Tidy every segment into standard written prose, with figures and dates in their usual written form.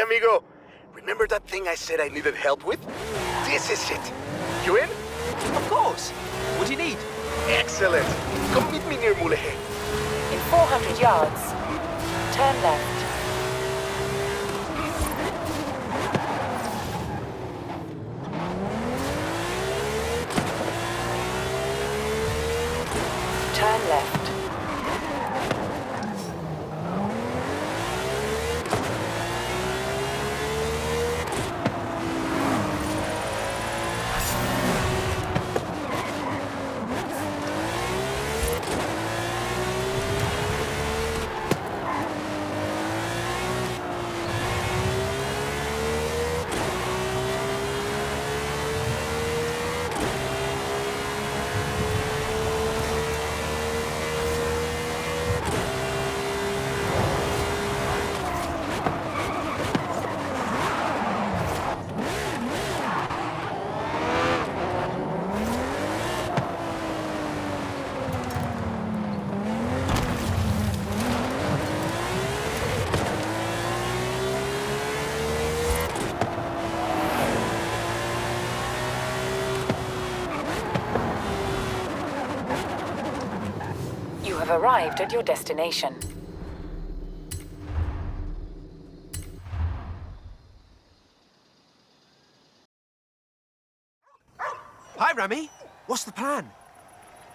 amigo. Remember that thing I said I needed help with? This is it. You in? Of course. What do you need? Excellent. Come meet me near Mulehe. In 400 yards, turn left. Turn left. You have arrived at your destination. Hi, Rami. What's the plan?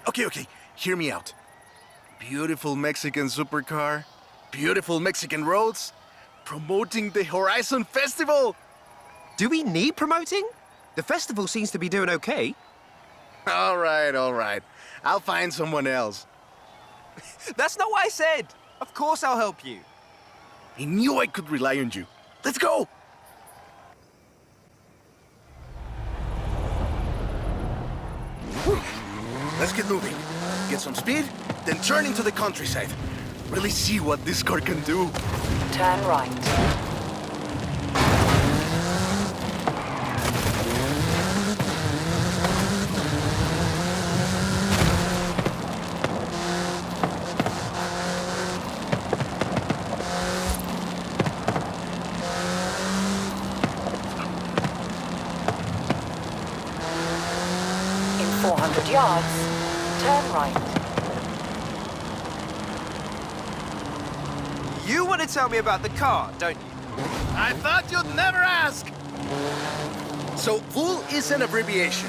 Okay. Hear me out. Beautiful Mexican supercar, beautiful Mexican roads, promoting the Horizon Festival. Do we need promoting? The festival seems to be doing okay. All right. I'll find someone else. That's not what I said. Of course I'll help you. I knew I could rely on you. Let's go! Whew. Let's get moving. Get some speed, then turn into the countryside. Really see what this car can do. Turn right. In 400 yards, turn right. You want to tell me about the car, don't you? I thought you'd never ask! So, VUL is an abbreviation.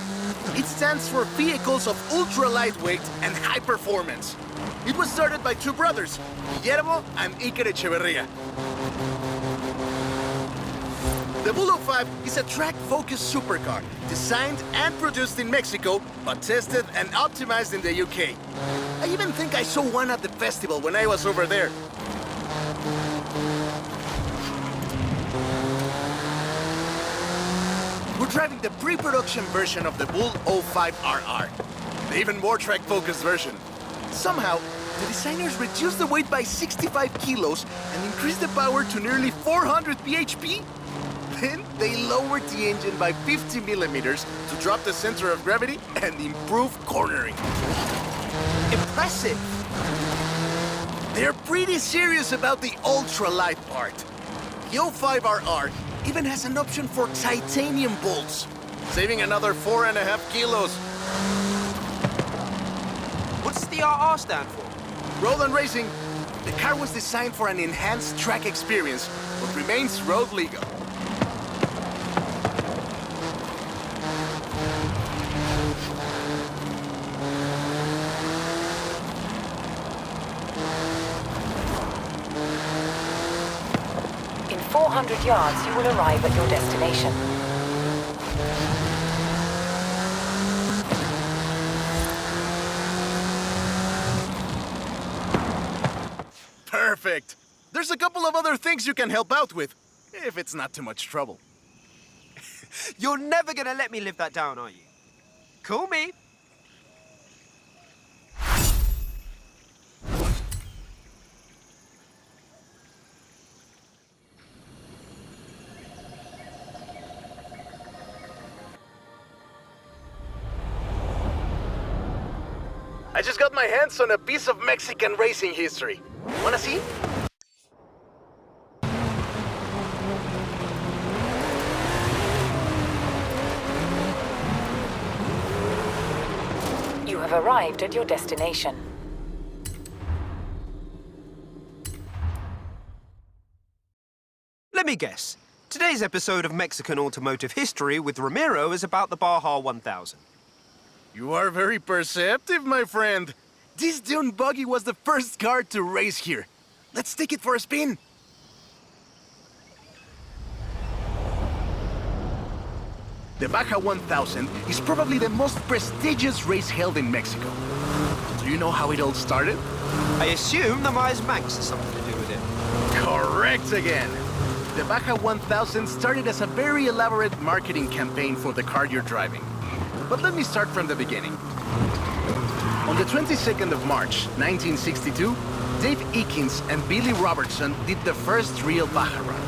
It stands for Vehicles of Ultra Lightweight and High Performance. It was started by two brothers, Guillermo and Iker Echeverria. The VUL 05 is a track-focused supercar, designed and produced in Mexico, but tested and optimized in the UK. I even think I saw one at the festival when I was over there. We're driving the pre-production version of the VUL 05RR, the even more track-focused version. Somehow, the designers reduced the weight by 65 kilos and increased the power to nearly 400 bhp. Then they lowered the engine by 50 millimeters to drop the center of gravity and improve cornering. Impressive! They're pretty serious about the ultra-light part. The 05RR even has an option for titanium bolts, saving another 4.5 kilos. What's the RR stand for? Road and Racing. The car was designed for an enhanced track experience, but remains road legal. In 400 yards, you will arrive at your destination. Perfect! There's a couple of other things you can help out with, if it's not too much trouble. You're never gonna let me live that down, are you? Call me. I just got my hands on a piece of Mexican racing history. Wanna see? have arrived at your destination. Let me guess. Today's episode of Mexican Automotive History with Ramiro is about the Baja 1000. You are very perceptive, my friend. This dune buggy was the first car to race here. Let's take it for a spin. The Baja 1000 is probably the most prestigious race held in Mexico. Do you know how it all started? I assume the Myers Manx has something to do with it. Correct again. The Baja 1000 started as a very elaborate marketing campaign for the car you're driving. But let me start from the beginning. On the 22nd of March, 1962, Dave Eakins and Billy Robertson did the first real Baja run.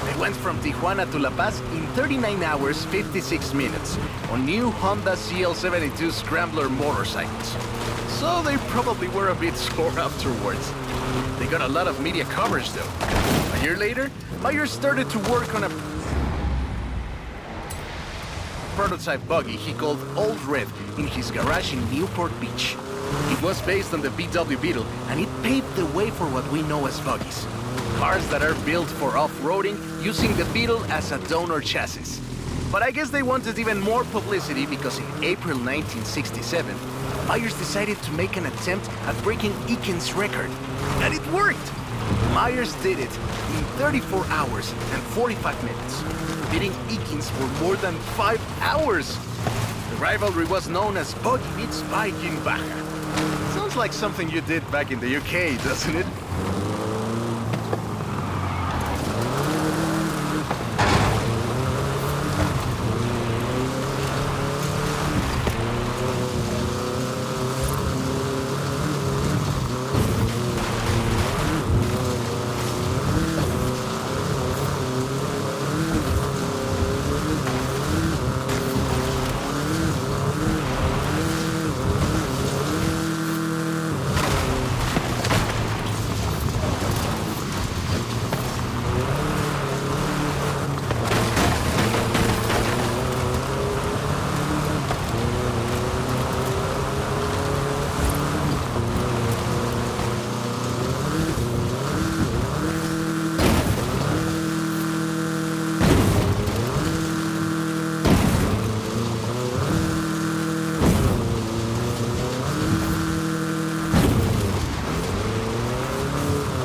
They went from Tijuana to La Paz in 39 hours, 56 minutes on new Honda CL72 Scrambler motorcycles. So they probably were a bit sore afterwards. They got a lot of media coverage though. A year later, Myers started to work on a prototype buggy he called Old Red in his garage in Newport Beach. It was based on the VW Beetle, and it paved the way for what we know as buggies. Cars that are built for off-roading using the Beetle as a donor chassis. But I guess they wanted even more publicity because in April 1967, Myers decided to make an attempt at breaking Eakins' record. And it worked! Myers did it in 34 hours and 45 minutes, beating Eakins for more than 5 hours. The rivalry was known as Buggy meets Bike in Baja. Sounds like something you did back in the UK, doesn't it?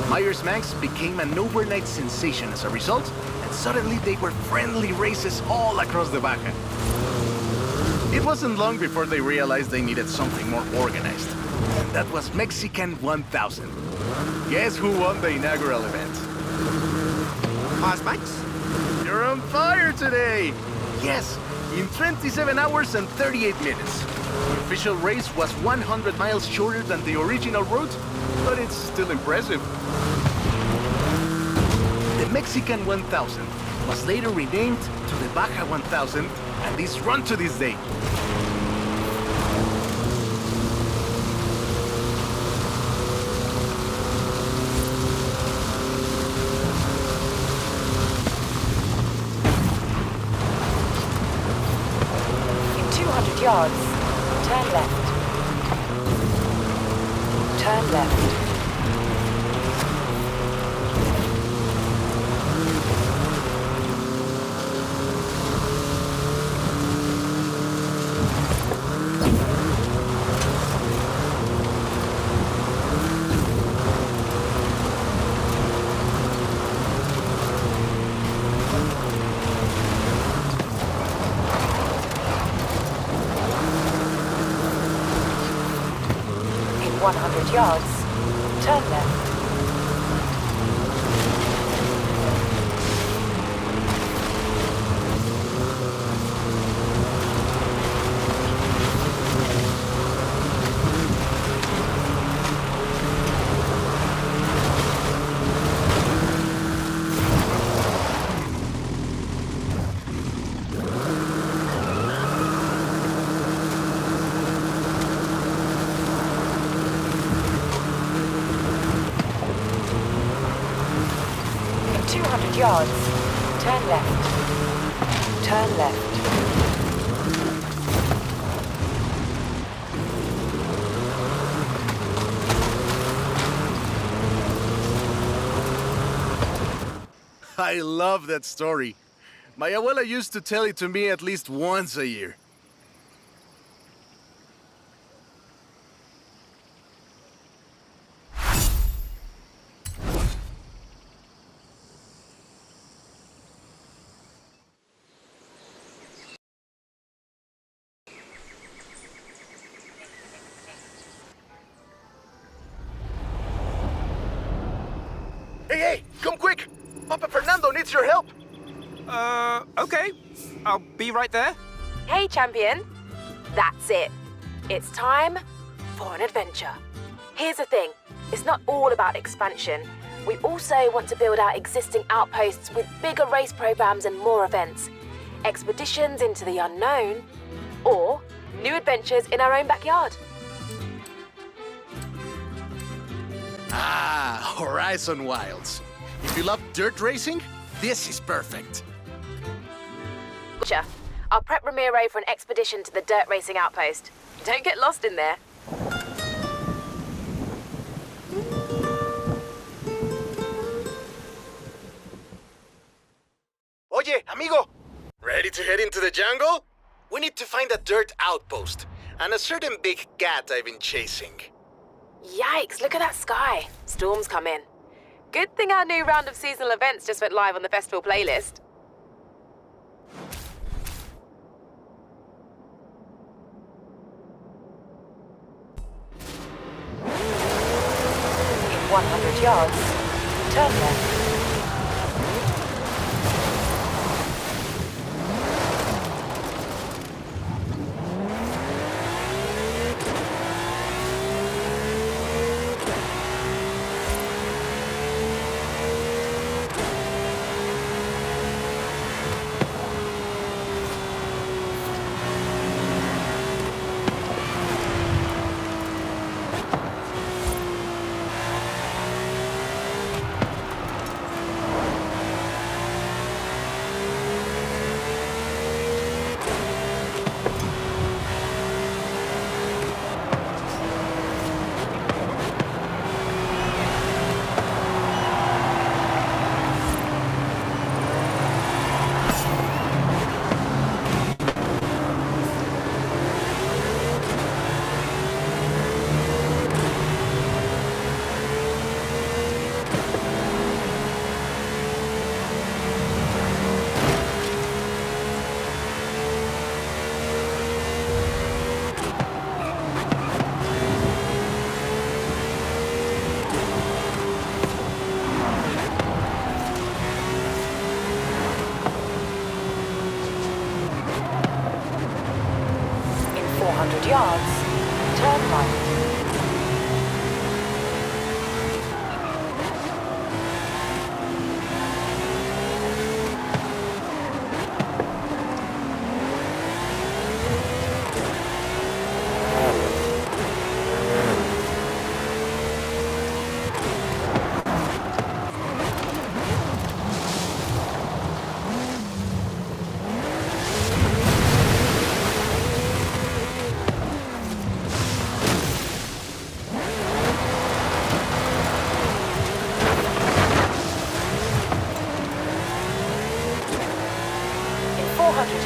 Myers Manx became an overnight sensation as a result, and suddenly they were friendly races all across the Baja. It wasn't long before they realized they needed something more organized, and that was Mexican 1000. Guess who won the inaugural event? Myers Manx? You're on fire today! Yes, in 27 hours and 38 minutes. The official race was 100 miles shorter than the original route, but it's still impressive. The Mexican 1000 was later renamed to the Baja 1000, and is run to this day. In 200 yards, turn left. Turn left. In 100 yards, turn left. In 200 yards, turn left. Turn left. I love that story. My abuela used to tell it to me at least once a year. Hey, come quick! Papa Fernando needs your help! Okay. I'll be right there. Hey, champion. That's it. It's time for an adventure. Here's the thing. It's not all about expansion. We also want to build our existing outposts with bigger race programs and more events. Expeditions into the unknown, or new adventures in our own backyard. Ah, Horizon Wilds. If you love dirt racing, this is perfect. Gotcha. I'll prep Ramiro for an expedition to the dirt racing outpost. Don't get lost in there. Oye, amigo! Ready to head into the jungle? We need to find a dirt outpost and a certain big cat I've been chasing. Yikes, look at that sky. Storm's come in. Good thing our new round of seasonal events just went live on the festival playlist. In 100 yards, turn left. Yards, turn right.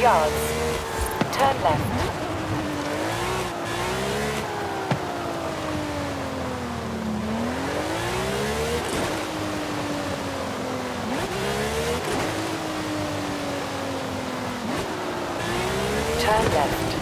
Yards, turn left. Turn left.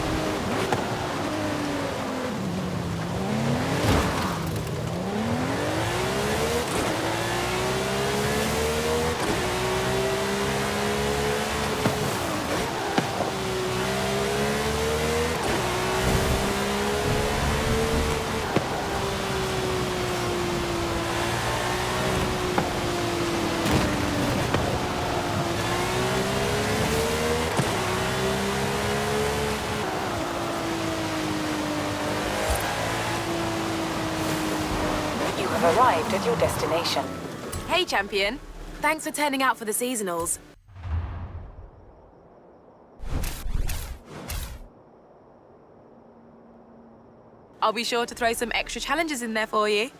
Arrived at your destination. Hey, champion. Thanks for turning out for the seasonals. I'll be sure to throw some extra challenges in there for you.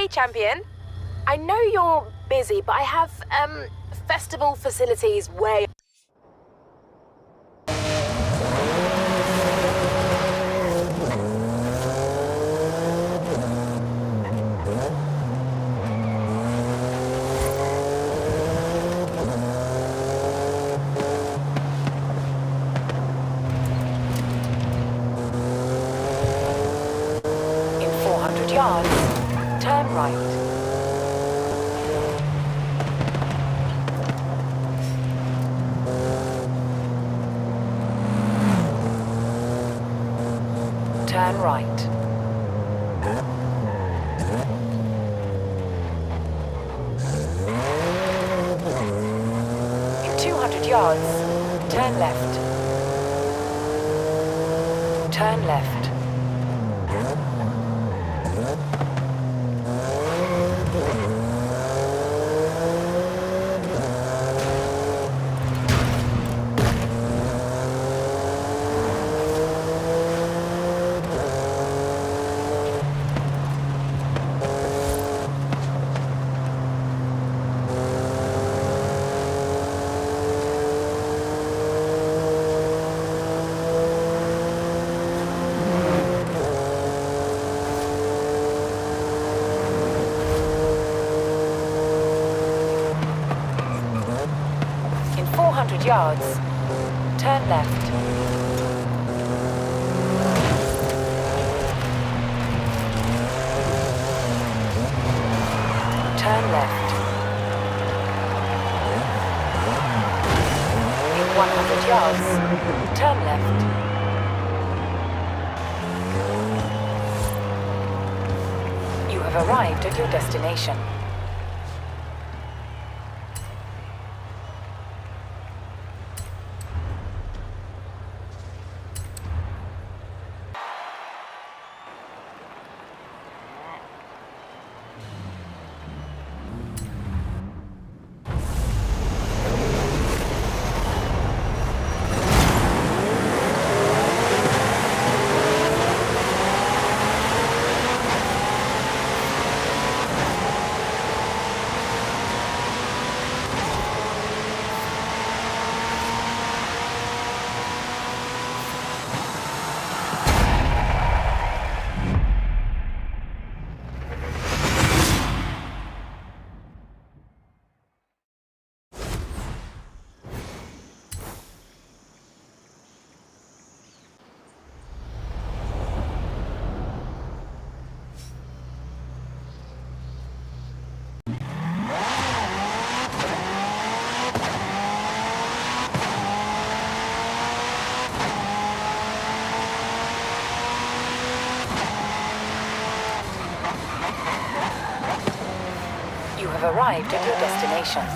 Hey, champion. I know you're busy, but I have, festival facilities way... In 400 yards, turn right. Turn right. In 200 yards, turn left. Turn left. In 400 yards, turn left. Turn left. In 100 yards, turn left. You have arrived at your destination. You have arrived at your destination.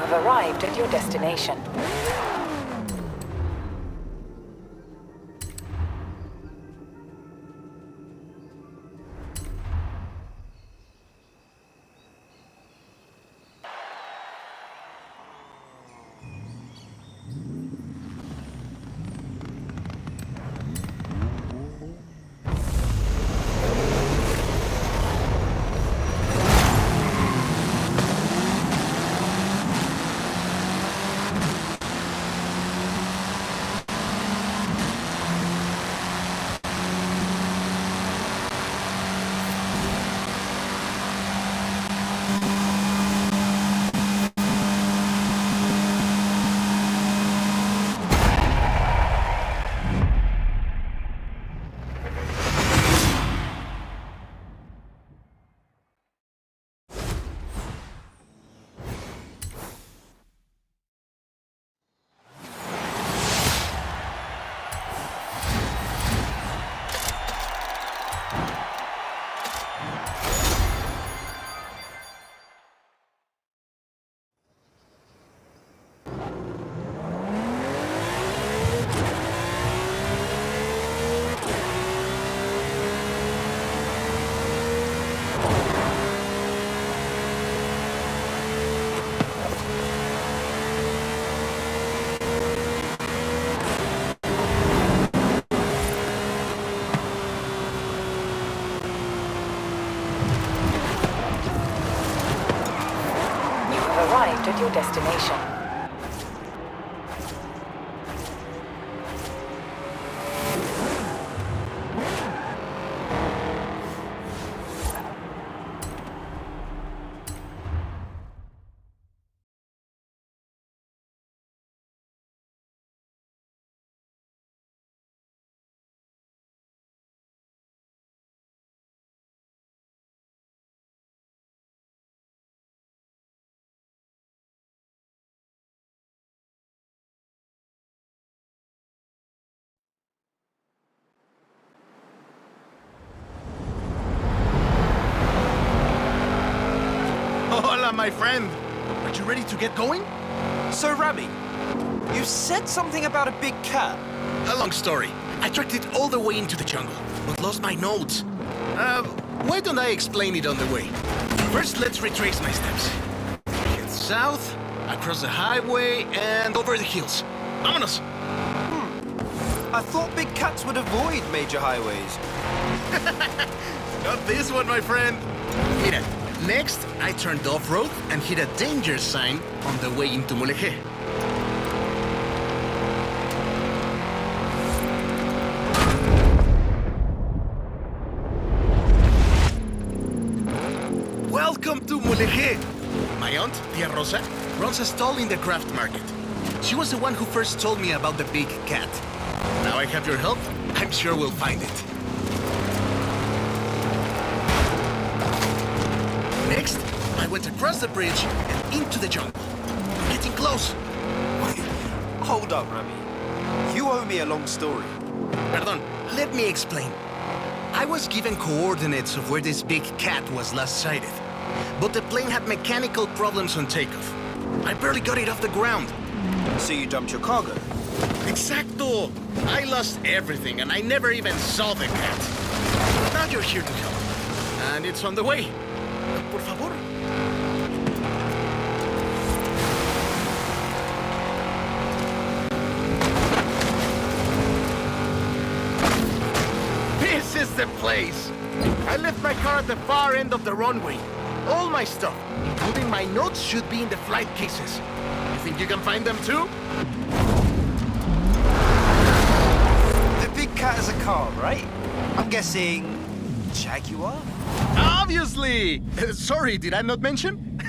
have arrived at your destination. Arrived at your destination. Hola, my friend. Are you ready to get going? So, Rami, you said something about a big cat. A long story. I tracked it all the way into the jungle, but lost my notes. Why don't I explain it on the way? First, let's retrace my steps. Head south, across the highway, and over the hills. Vámonos! I thought big cats would avoid major highways. Not this one, my friend. Mira, next, I turned off-road and hit a danger sign on the way into Mulegé. Welcome to Mulegé! My aunt, Tia Rosa, runs a stall in the craft market. She was the one who first told me about the big cat. Now I have your help, I'm sure we'll find it. Next, I went across the bridge and into the jungle. We're getting close. Hold up, Rami. You owe me a long story. Perdón, let me explain. I was given coordinates of where this big cat was last sighted. But the plane had mechanical problems on takeoff. I barely got it off the ground. So you dumped your cargo? Exacto! I lost everything and I never even saw the cat. But now you're here to help. And it's on the way. Por favor. This is the place! I left my car at the far end of the runway. All my stuff, including my notes, should be in the flight cases. You think you can find them too? The big cat is a car, right? I'm guessing Jaguar? Obviously! Sorry, did I not mention?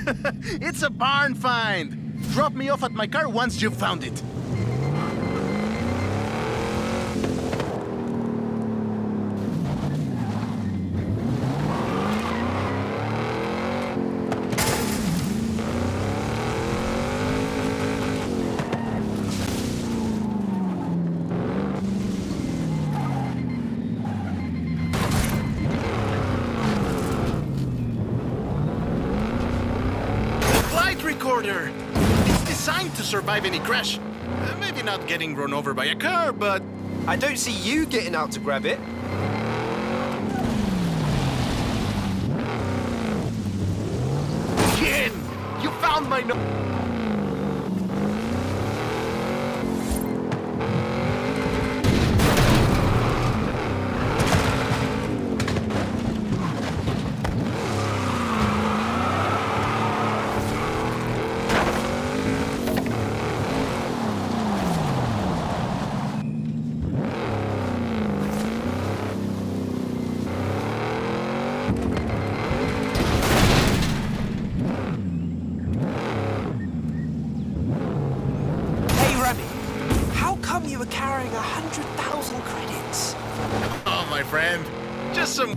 It's a barn find. Drop me off at my car once you've found it. Recorder. designed to survive any crash. Maybe not getting run over by a car, but... I don't see you getting out to grab it. Again! You found my You were carrying 100,000 credits. Oh, my friend. Just some...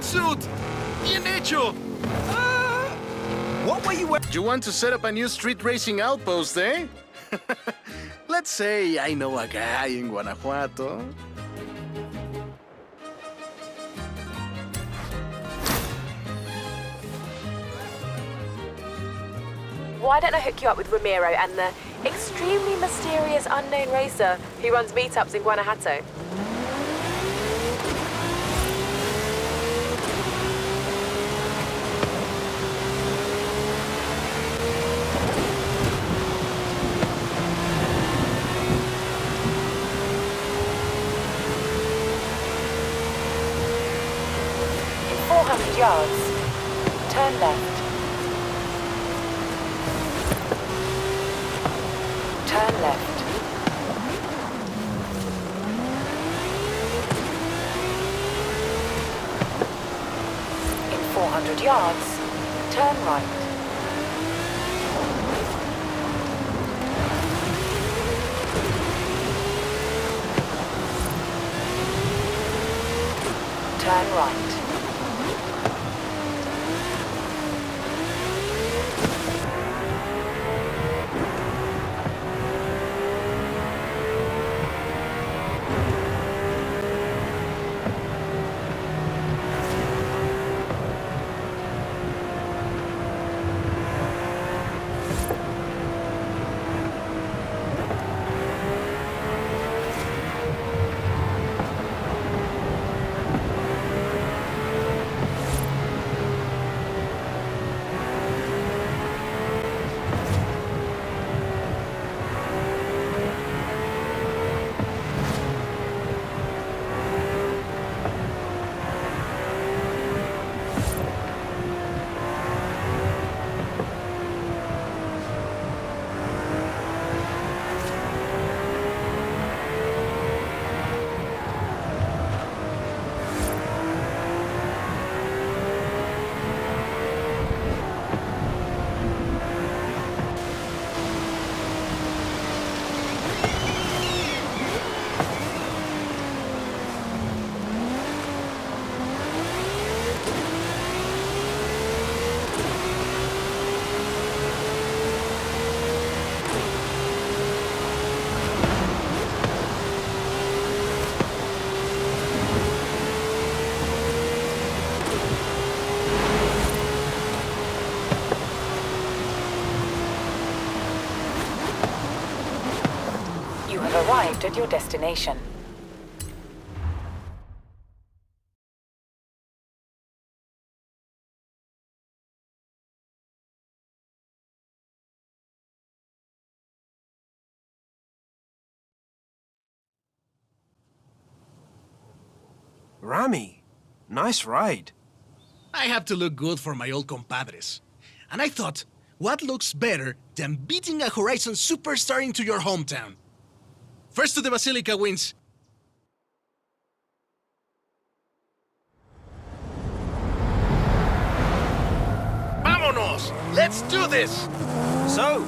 suit! Bien hecho! What were you wearing? You want to set up a new street racing outpost, eh? Let's say I know a guy in Guanajuato. Why don't I hook you up with Ramiro and the extremely mysterious unknown racer who runs meetups in Guanajuato? In 400 yards, turn left. Turn left. In 400 yards, turn right. Turn right. You have arrived at your destination. Rami, nice ride. I have to look good for my old compadres. And I thought, what looks better than beating a Horizon superstar into your hometown? First to the Basilica wins. Vámonos! Let's do this! So,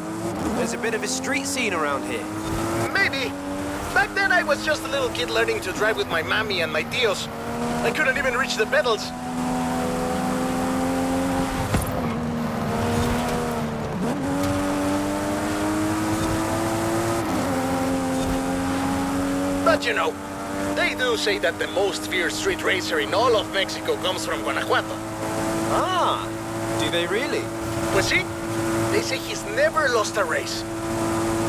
there's a bit of a street scene around here. Maybe. Back then I was just a little kid learning to drive with my mommy and my tios. I couldn't even reach the pedals. But you know, they do say that the most fierce street racer in all of Mexico comes from Guanajuato. Ah, do they really? Pues sí, they say he's never lost a race.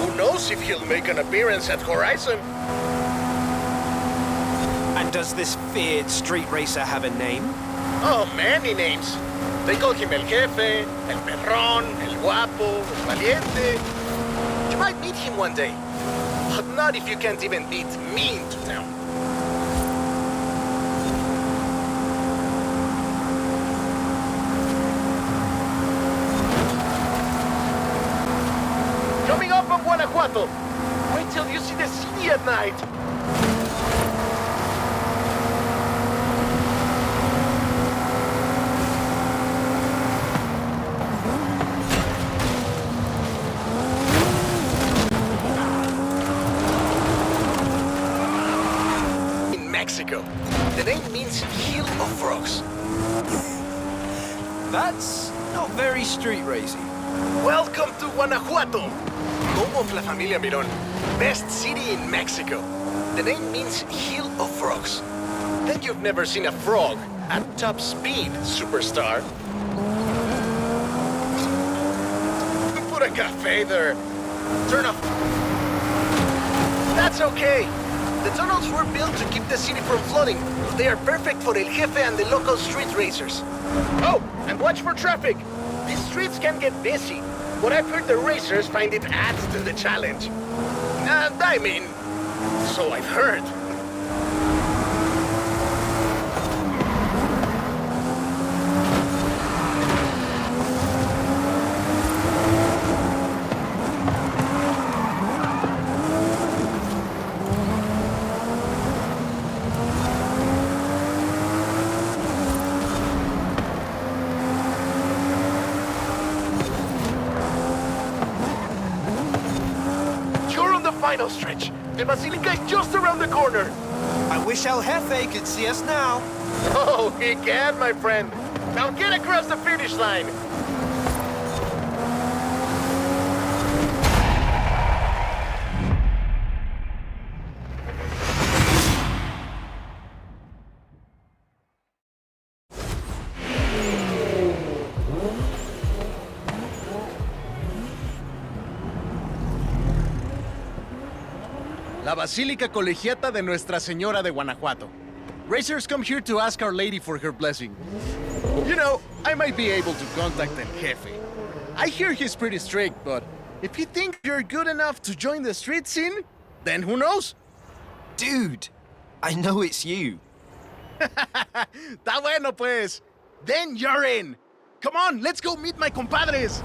Who knows if he'll make an appearance at Horizon? And does this feared street racer have a name? Oh, many names. They call him El Jefe, El Perrón, El Guapo, El Valiente. You might meet him one day. But not if you can't even beat me into town. Coming up on Guanajuato. Wait till you see the city at night. Mexico. The name means hill of rocks. That's not very street racy. Welcome to Guanajuato, home of La Familia Mirón, best city in Mexico. The name means hill of rocks. Then you've never seen a frog at top speed, superstar. Put a cafe there. Turn off. That's okay. The tunnels were built to keep the city from flooding. They are perfect for El Jefe and the local street racers. Oh, and watch for traffic. These streets can get busy, but I've heard the racers find it adds to the challenge. And I mean, so I've heard. Final stretch. The Basilica is just around the corner. I wish El Jefe could see us now. Oh, he can, my friend. Now get across the finish line. La Basílica Colegiata de Nuestra Señora de Guanajuato. Racers come here to ask Our Lady for her blessing. You know, I might be able to contact El Jefe. I hear he's pretty strict, but if you think you're good enough to join the street scene, then who knows? Dude, I know it's you. Está bueno, pues. Then you're in. Come on, let's go meet my compadres.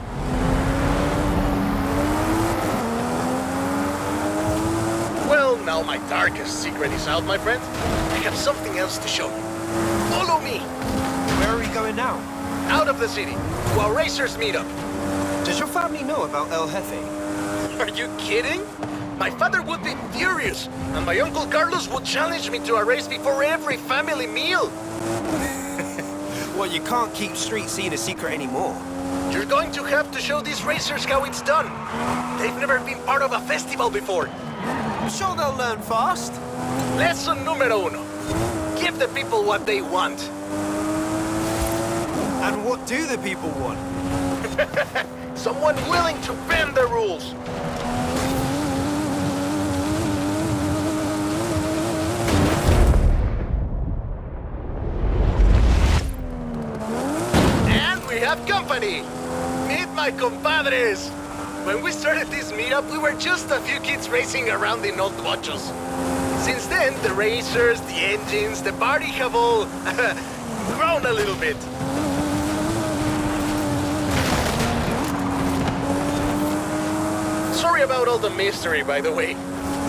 Well, now my darkest secret is out, my friend. I have something else to show you. Follow me. Where are we going now? Out of the city, to our racers meetup. Does your family know about El Jefe? Are you kidding? My father would be furious, and my Uncle Carlos would challenge me to a race before every family meal. Well, you can't keep street scene a secret anymore. You're going to have to show these racers how it's done. They've never been part of a festival before. I'm sure they'll learn fast. Lesson número uno. Give the people what they want. And what do the people want? Someone willing to bend the rules. And we have company. Meet my compadres. When we started this meetup, we were just a few kids racing around in old bochos. Since then, the racers, the engines, the party have all grown a little bit. Sorry about all the mystery, by the way.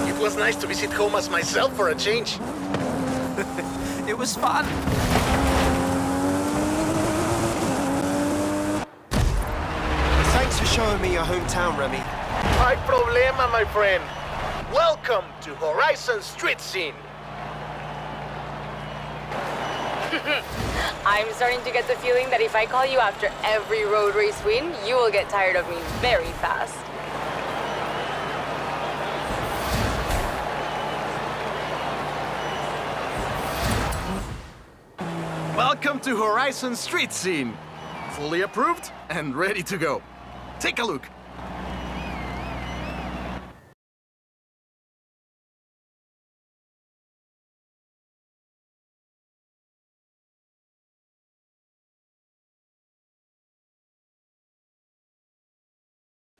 It was nice to visit home as myself for a change. It was fun. Thanks for showing show me your hometown, Remy. My problema, my friend. Welcome to Horizon Street Scene. I'm starting to get the feeling that if I call you after every road race win, you will get tired of me very fast. Welcome to Horizon Street Scene. Fully approved and ready to go. Take a look.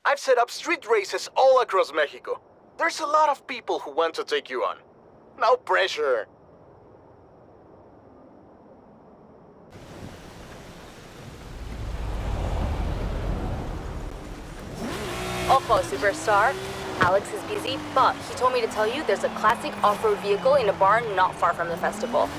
I've set up street races all across Mexico. There's a lot of people who want to take you on. No pressure. Ojo, Superstar. Alex is busy, but he told me to tell you there's a classic off-road vehicle in a barn not far from the festival.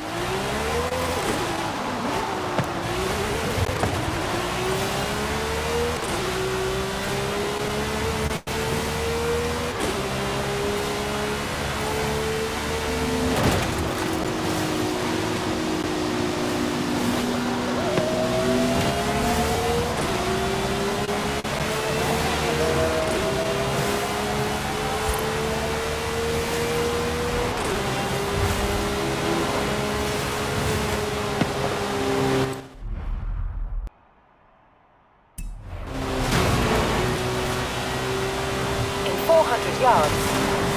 In 400 yards,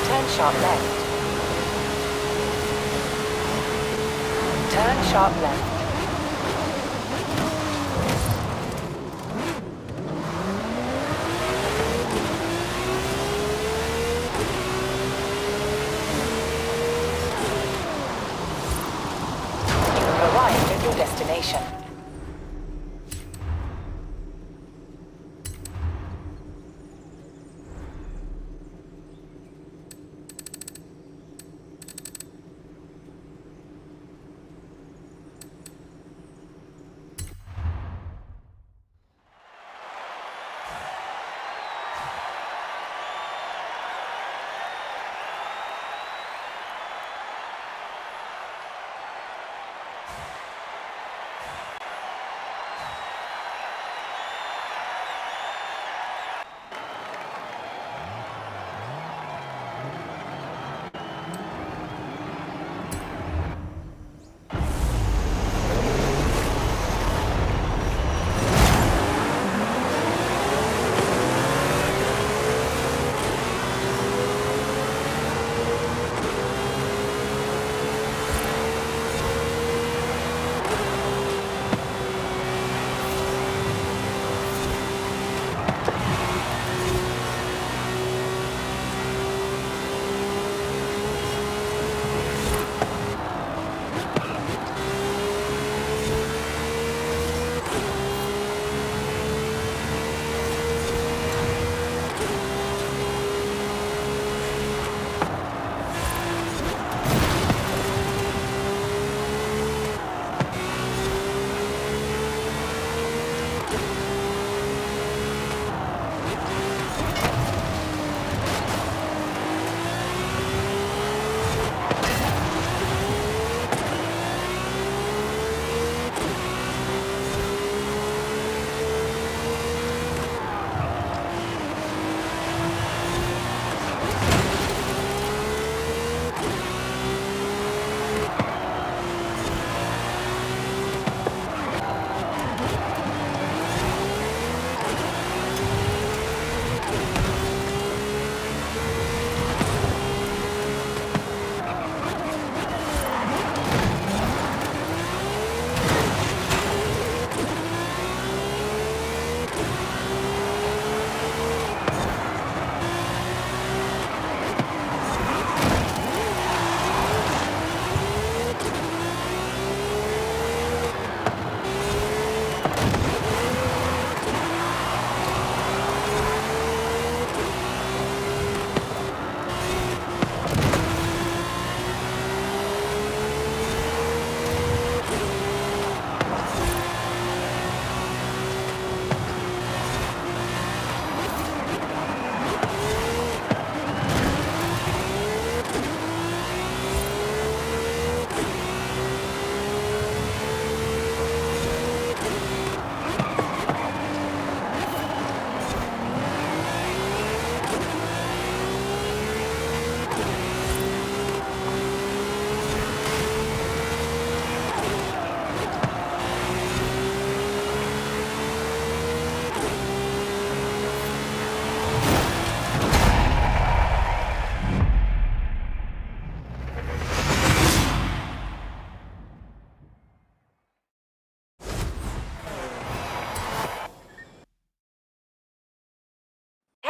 turn sharp left. Turn sharp left. You have arrived at your destination.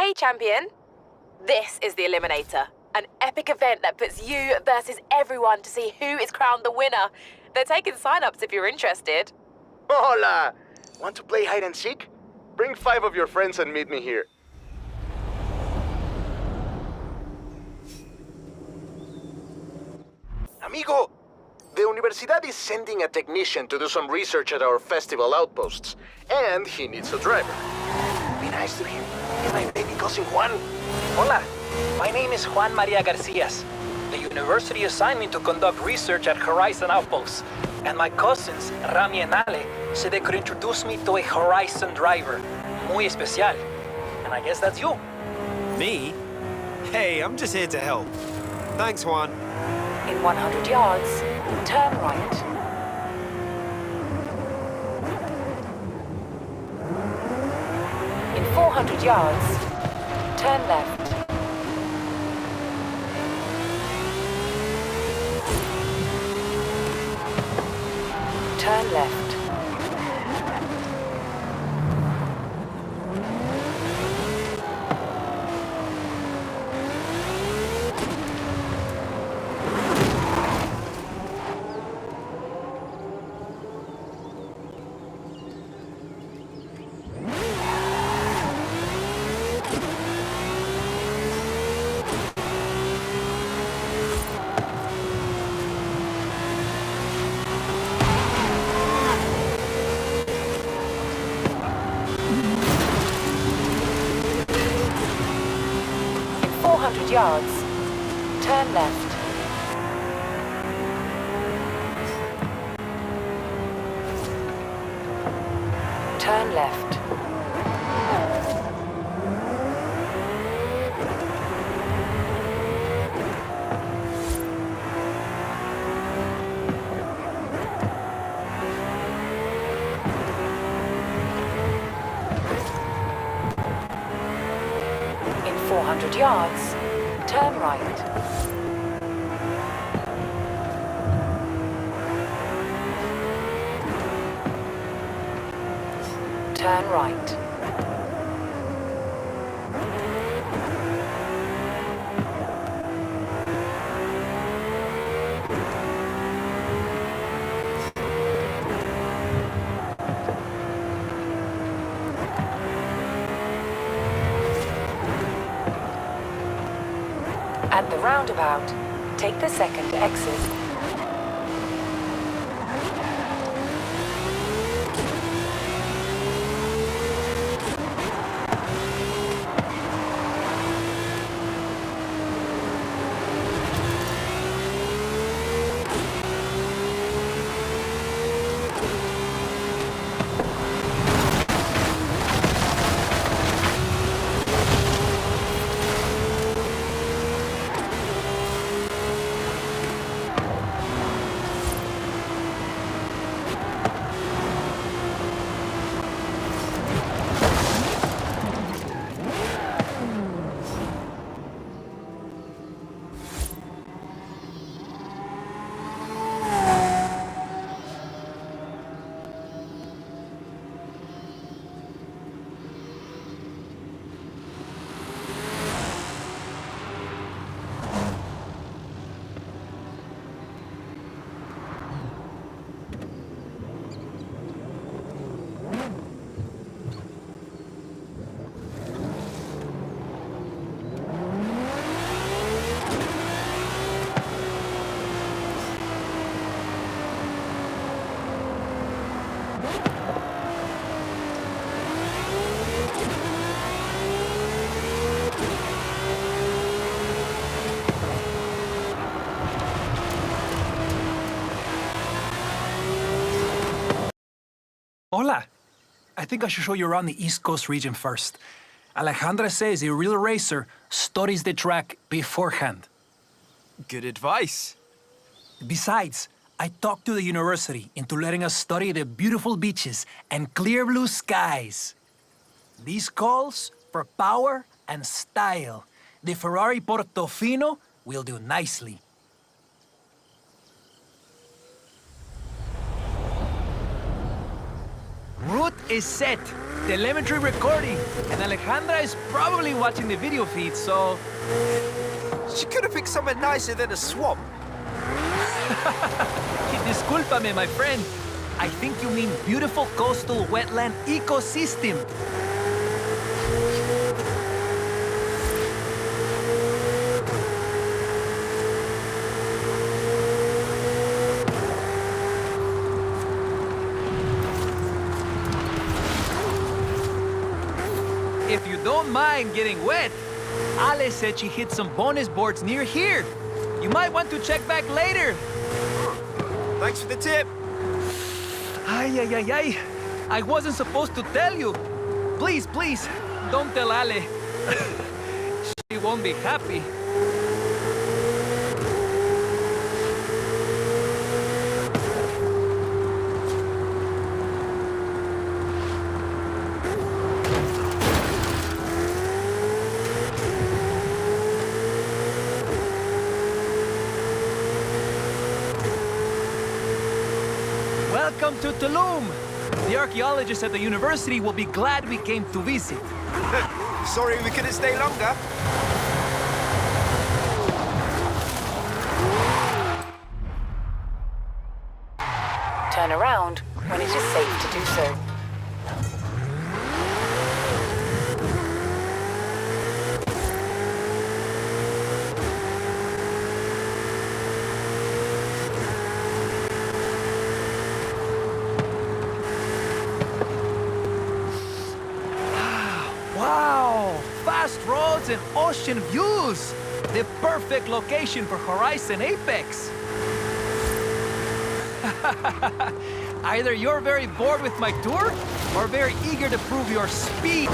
Okay, champion. This is the Eliminator, an epic event that puts you versus everyone to see who is crowned the winner. They're taking sign-ups if you're interested. Hola! Want to play hide and seek? Bring 5 of your friends and meet me here. Amigo, the Universidad is sending a technician to do some research at our festival outposts, and he needs a driver. Be nice to him. He's my baby cousin Juan. Hola, my name is Juan Maria Garcias. The university assigned me to conduct research at Horizon Outposts, and my cousins, Rami and Ale, said they could introduce me to a Horizon driver. Muy especial. And I guess that's you. Me? Hey, I'm just here to help. Thanks, Juan. In 100 yards, turn right. In 400 yards, turn left. Turn left. In 400 yards, turn left. Turn left. In 400 yards, turn right. Turn right. At the roundabout, take the second exit. Hola. I think I should show you around the East Coast region first. Alejandra says a real racer studies the track beforehand. Good advice. Besides, I talked to the university into letting us study the beautiful beaches and clear blue skies. These calls for power and style. The Ferrari Portofino will do nicely. Route is set. telemetry recording, and Alejandra is probably watching the video feed, so... She could have picked somewhere nicer than a swamp. Discúlpame, my friend. I think you mean beautiful coastal wetland ecosystem. If you don't mind getting wet, Ale said she hit some bonus boards near here. You might want to check back later. Thanks for the tip. Ay, ay, ay, ay. I wasn't supposed to tell you. Please, please, don't tell Ale. She won't be happy. Welcome to Tulum. The archaeologists at the university will be glad we came to visit. Sorry we couldn't stay longer. Turn around when it is safe to do so. Wow! Fast roads and ocean views! The perfect location for Horizon Apex! Either you're very bored with my tour, or very eager to prove your speed.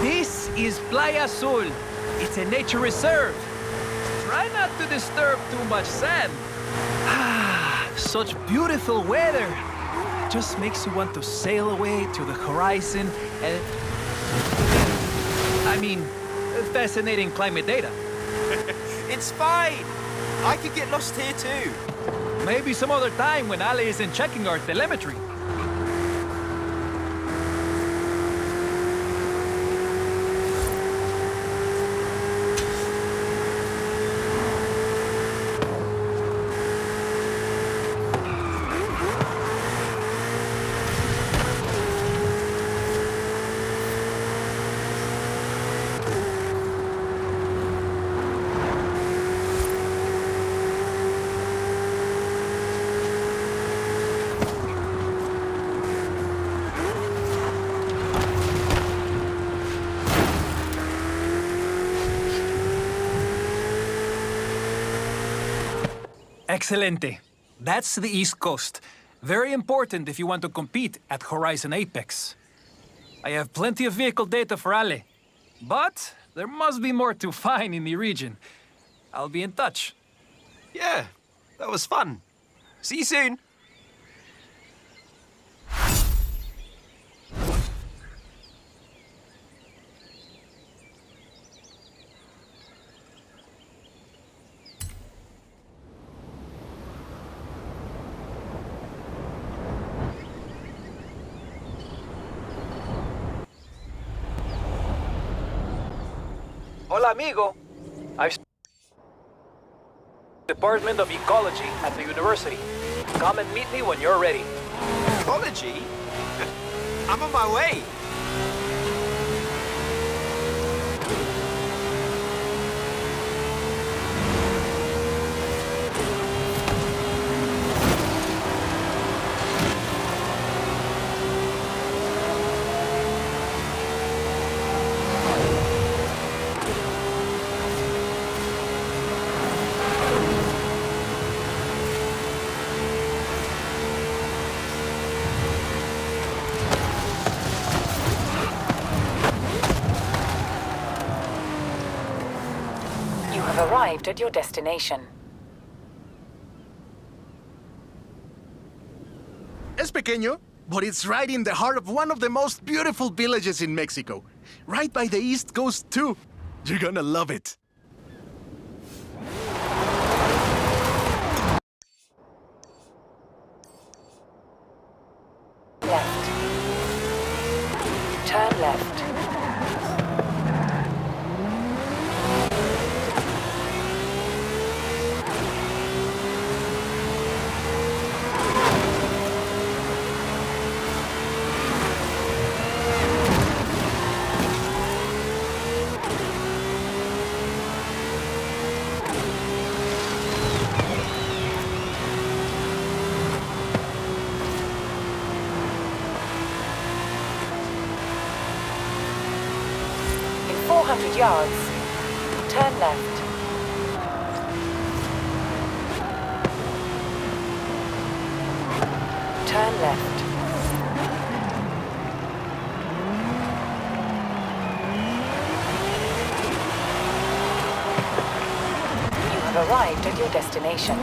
This is Playa Azul. It's a nature reserve. Try not to disturb too much sand. Ah, such beautiful weather. Just makes you want to sail away to the horizon and... I mean, fascinating climate data. It's fine. I could get lost here too. Maybe some other time when Ale isn't checking our telemetry. Excelente. That's the East Coast. Very important if you want to compete at Horizon Apex. I have plenty of vehicle data for Ale, but there must be more to find in the region. I'll be in touch. Yeah, that was fun. See you soon. Hola, amigo. I've Department of Ecology at the university. Come and meet me when you're ready. Ecology? I'm on my way. Have arrived at your destination. Es pequeño, but it's right in the heart of one of the most beautiful villages in Mexico. Right by the East Coast, too. You're gonna love it. Left. Turn left. In 400 yards, turn left. Turn left. You have arrived at your destination.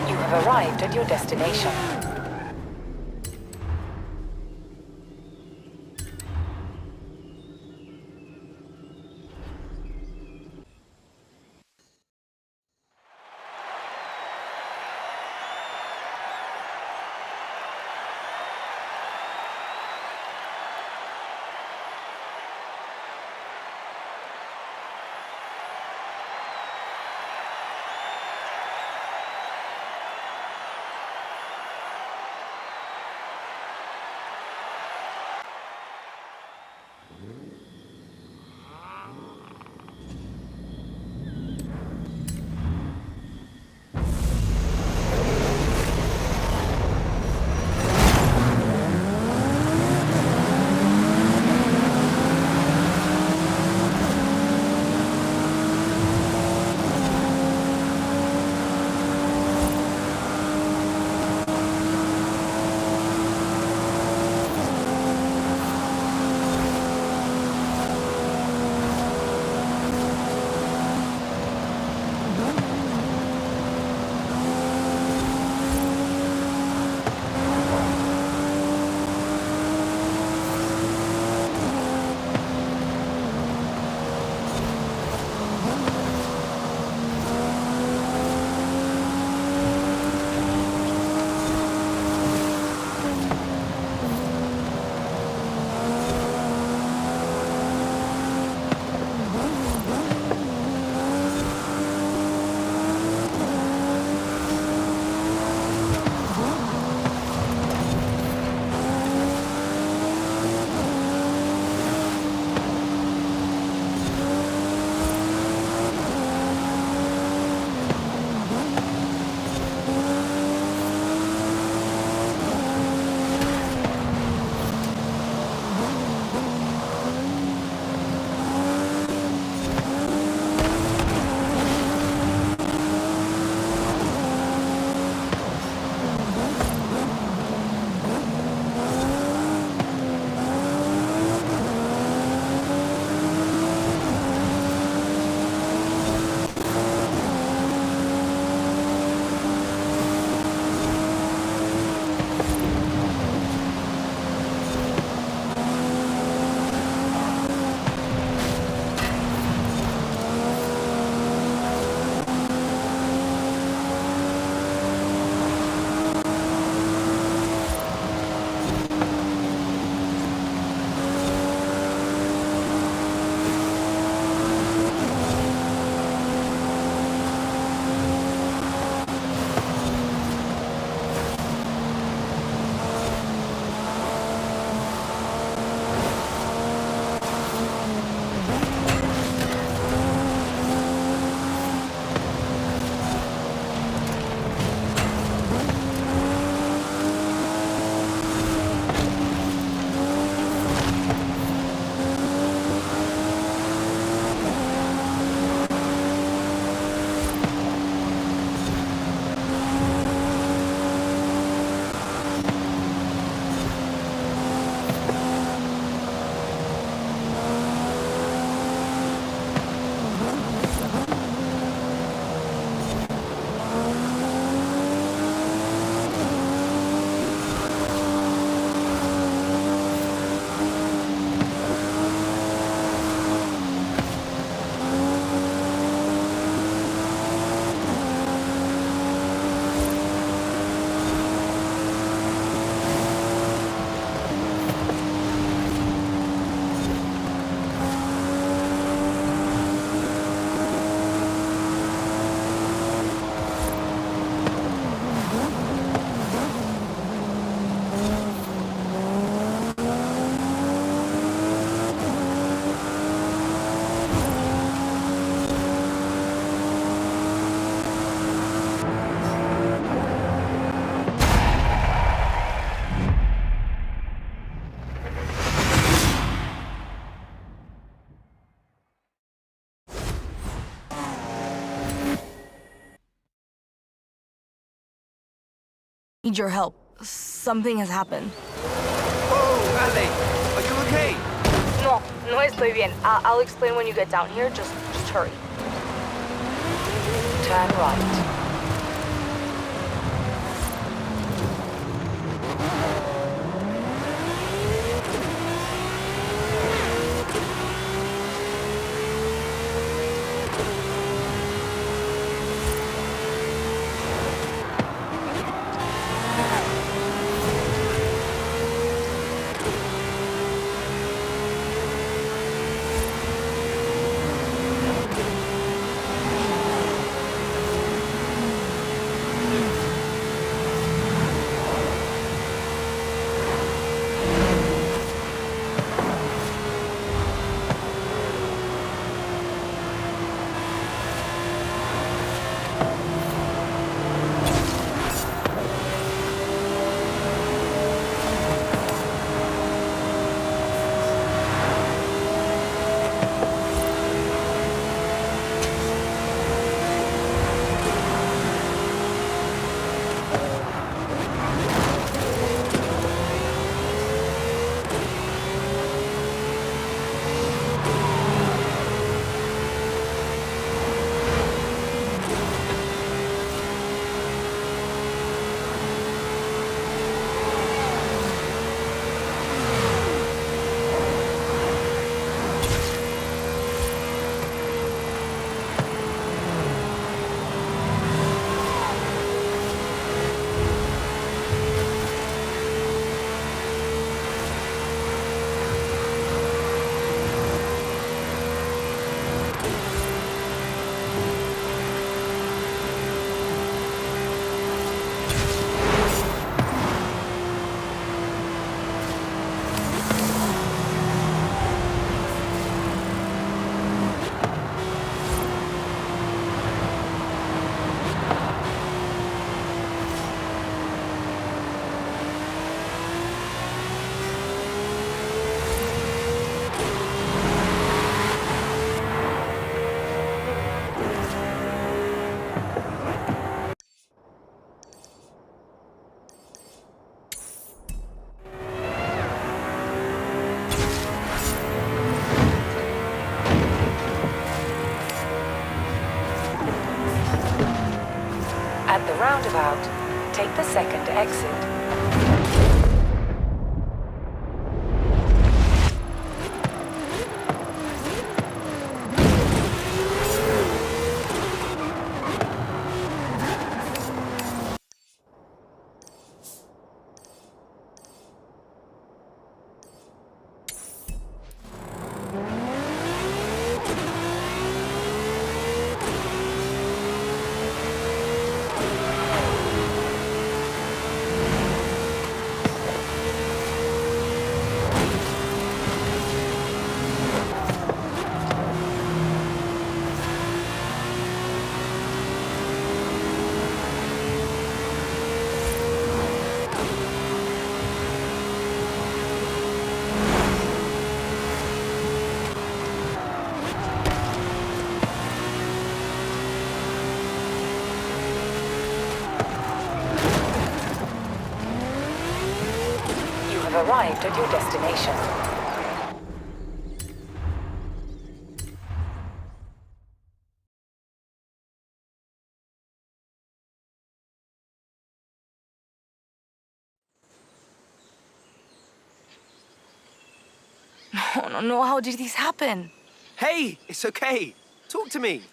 You have arrived at your destination. Need your help. Something has happened. Whoa, Ale, are you okay? No estoy bien. I'll explain when you get down here. Just hurry. Turn right. At the roundabout, take the second exit. You have arrived at your destination. No, how did this happen? Hey, it's okay. Talk to me.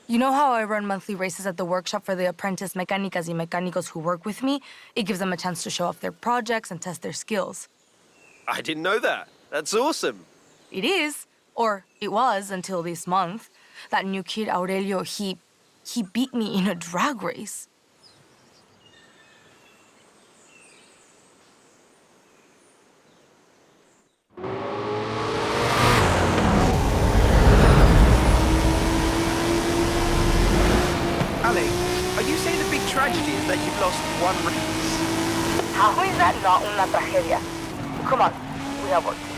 You know how I run monthly races at the workshop for the apprentice mecánicas y mecánicos who work with me? It gives them a chance to show off their projects and test their skills. I didn't know that. That's awesome. It is, or it was until this month. That new kid, Aurelio, he beat me in a drag race. Ale, are you saying the big tragedy is that you've lost one race? How is that not una tragedia? Come on, we have work to do.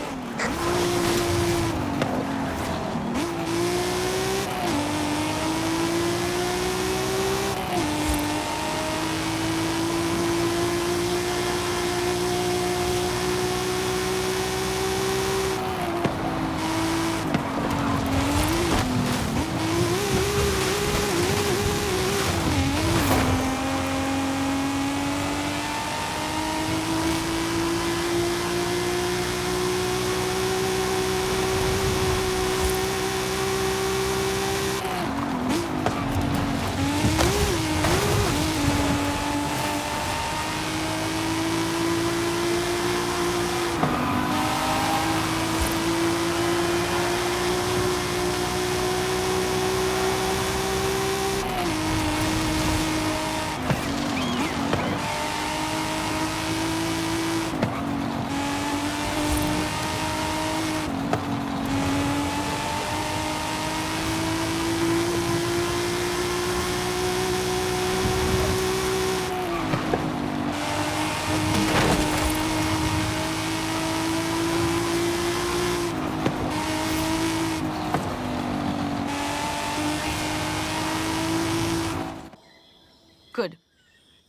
Good.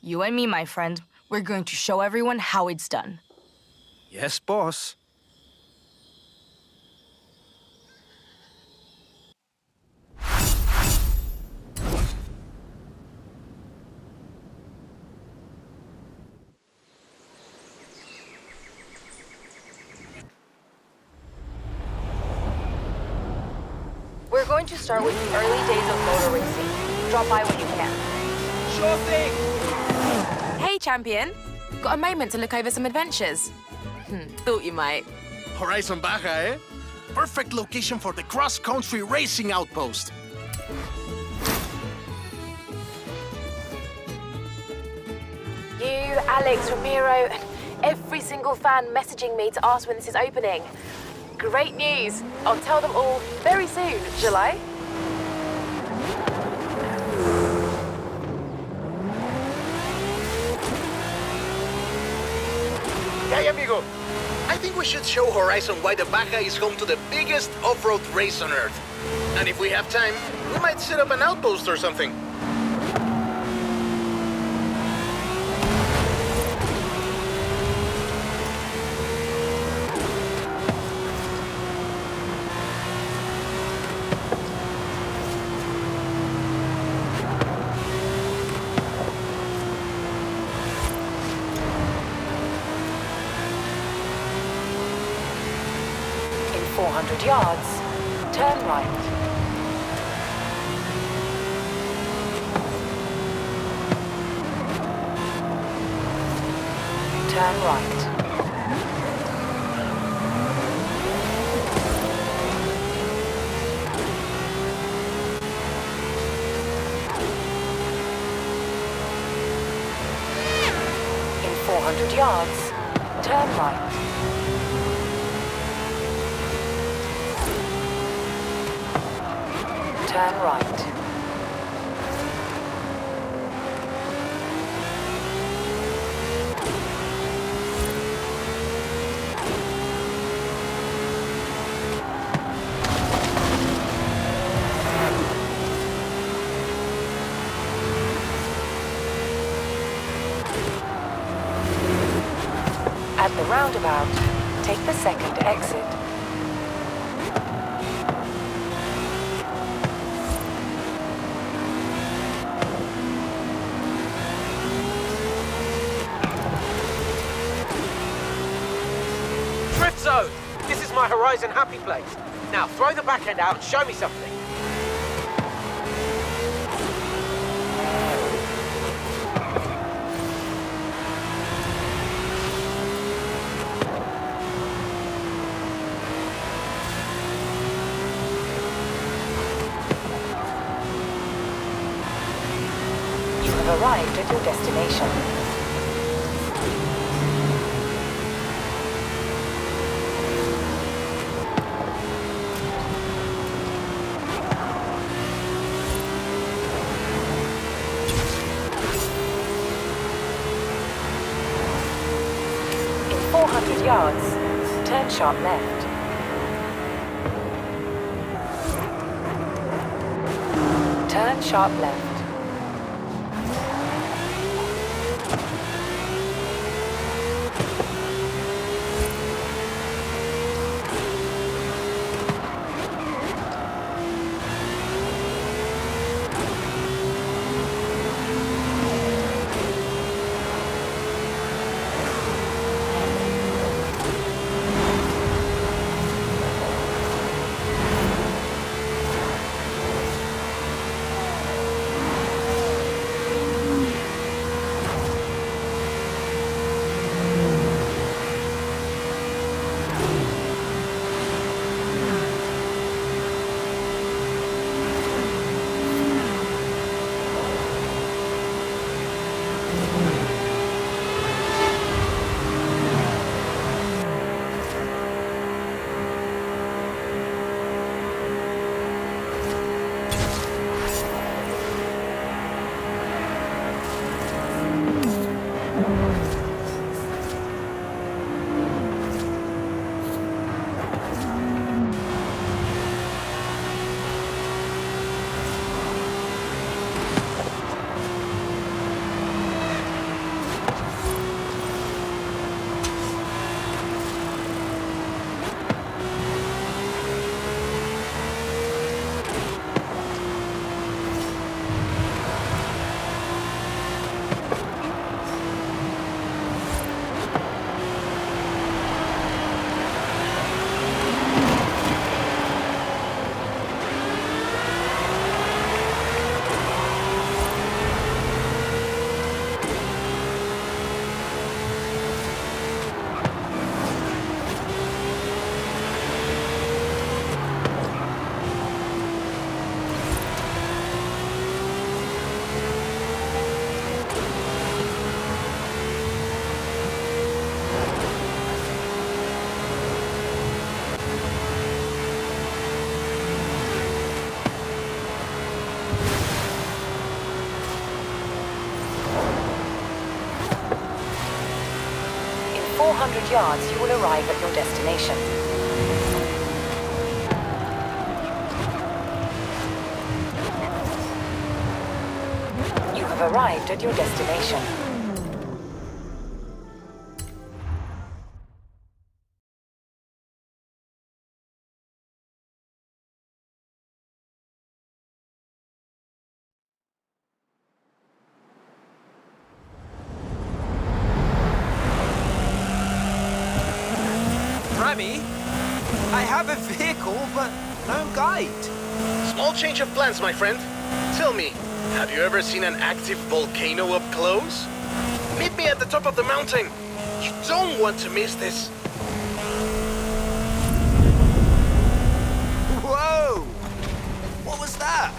You and me, my friend, we're going to show everyone how it's done. Yes, boss. We're going to start with the early days of motor racing. Drop by when you can. Sure thing! Hey, champion. Got a moment to look over some adventures? Thought you might. Horizon Baja, eh? Perfect location for the cross-country racing outpost. You, Alex, Ramiro, and every single fan messaging me to ask when this is opening. Great news. I'll tell them all very soon, shall I? Hey, amigo. I think we should show Horizon why the Baja is home to the biggest off-road race on Earth. And if we have time, we might set up an outpost or something. In 400 yards, turn right. Turn right. In 400 yards, turn right. Turn right. At the roundabout, take the second exit. Drift zone! This is my Horizon happy place. Now throw the back end out and show me something. You have arrived at your destination. In 400 yards, turn sharp left. Turn sharp left. 400 yards, you will arrive at your destination. You have arrived at your destination. Remy, I have a vehicle, but no guide. Small change of plans, my friend. Tell me, have you ever seen an active volcano up close? Meet me at the top of the mountain. You don't want to miss this. Whoa! What was that?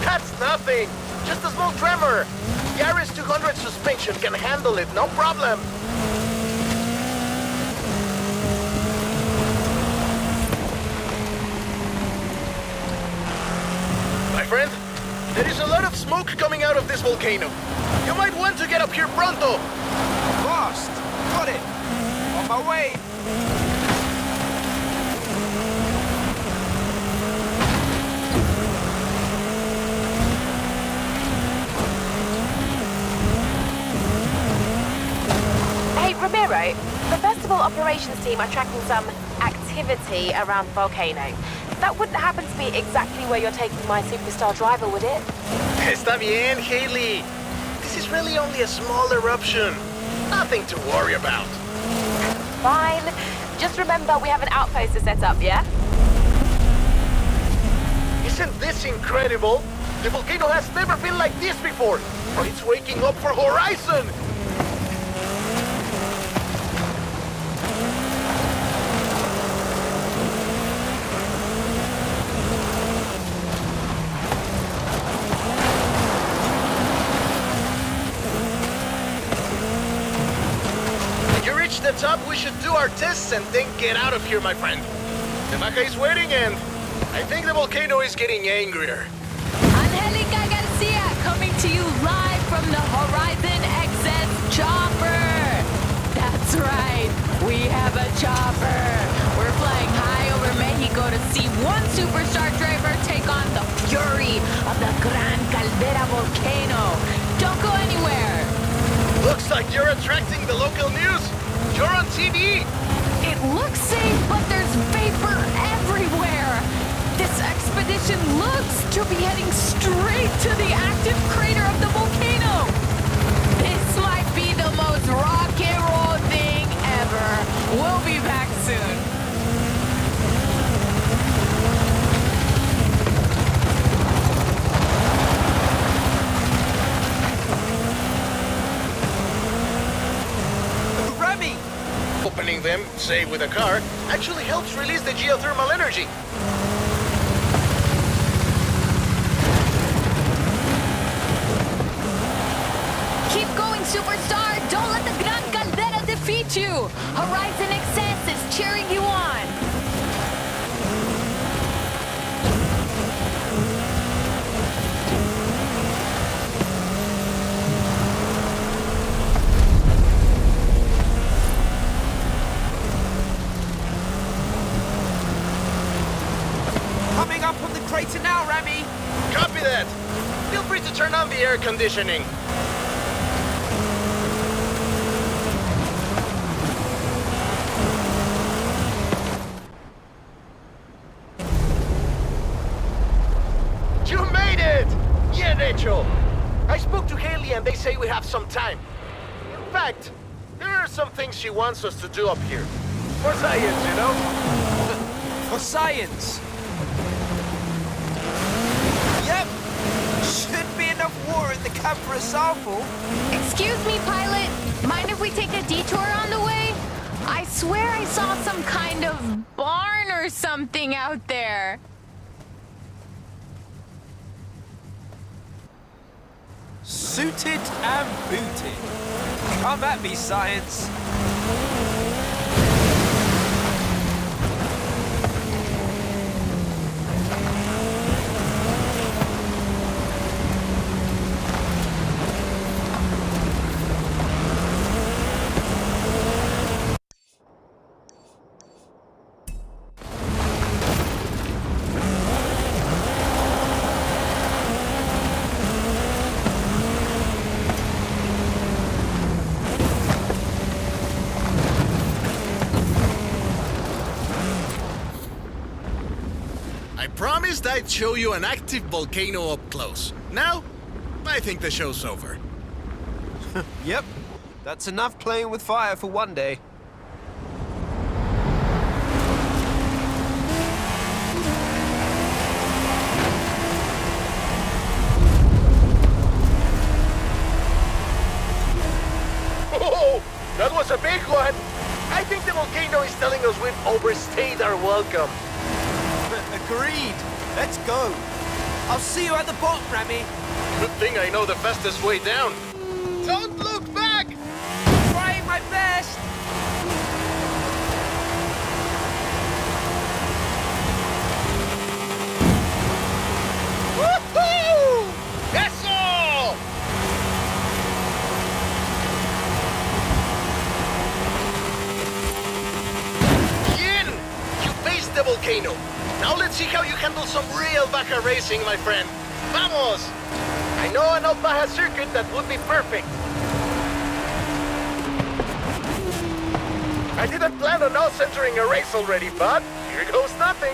That's nothing. Just a small tremor. The RS200 suspension can handle it, no problem. My friend, there is a lot of smoke coming out of this volcano. You might want to get up here pronto. Fast! Got it! On my way! Hey, Ramiro, the festival operations team are tracking some activity around the volcano. That wouldn't happen to be exactly where you're taking my superstar driver, would it? Está bien, Haley. This is really only a small eruption. Nothing to worry about. Fine. Just remember we have an outpost to set up, yeah? Isn't this incredible? The volcano has never been like this before. But it's waking up for Horizon. The top, we should do our tests and then get out of here, my friend. The Vaca is waiting and I think the volcano is getting angrier. Angelica Garcia coming to you live from the Horizon XS chopper. That's right, we have a chopper. We're flying high over Mexico to see one superstar driver take on the fury of the Gran Caldera volcano. Don't go anywhere. Looks like you're attracting the local news. You're on TV! It looks safe, but there's vapor everywhere! This expedition looks to be heading straight to the active crater of the volcano! This might be the most rock and roll thing ever! We'll be back soon. Opening them, say with a car, actually helps release the geothermal energy. Keep going, superstar! Don't let the Gran Caldera defeat you! Horizon XS is cheering you on! Coming up on the crater now, Remy! Copy that! Feel free to turn on the air conditioning. You made it! Bien hecho! I spoke to Haley and they say we have some time. In fact, there are some things she wants us to do up here. For science, you know? For science! Yep! Should be enough water in the cab for a sample. Excuse me, pilot. Mind if we take a detour on the way? I swear I saw some kind of barn or something out there. Suited and booted. Come at me, science. I promised I'd show you an active volcano up close. Now, I think the show's over. Yep, that's enough playing with fire for one day. Oh, that was a big one! I think the volcano is telling us we've overstayed our welcome. Agreed. Let's go. I'll see you at the bottom, Rami. Good thing I know the fastest way down. Don't look back! Trying my best. Woohoo! Eso! Bien! You faced the volcano. Now let's see how you handle some real Baja racing, my friend. Vamos! I know an old Baja circuit that would be perfect. I didn't plan on us entering a race already, but here goes nothing.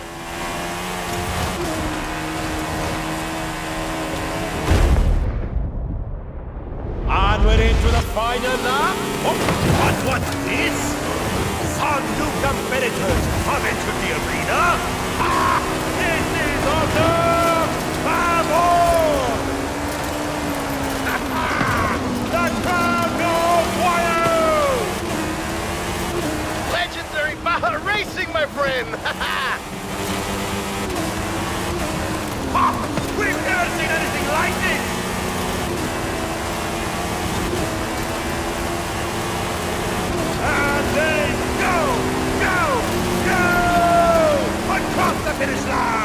And we're into the final lap. Oh, what's this? Some new competitors have entered the arena. Ah, this is awesome! Vamos! The crowd goes wild! Legendary Baja racing, my friend! We've never seen anything like this! And they go across the finish line!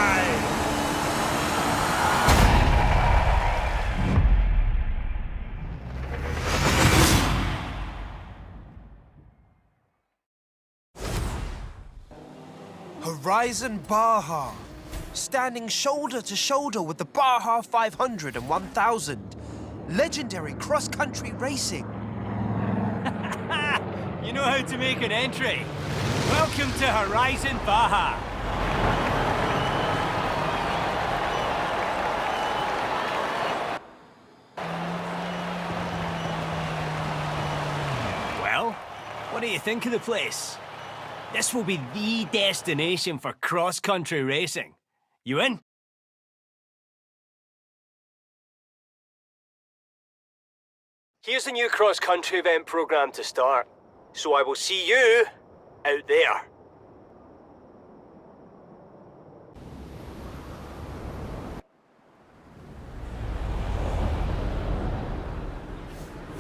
Horizon Baja. Standing shoulder to shoulder with the Baja 500 and 1000. Legendary cross-country racing. You know how to make an entry. Welcome to Horizon Baja. Well, what do you think of the place? This will be the destination for cross-country racing. You in? Here's a new cross-country event program to start. So I will see you out there.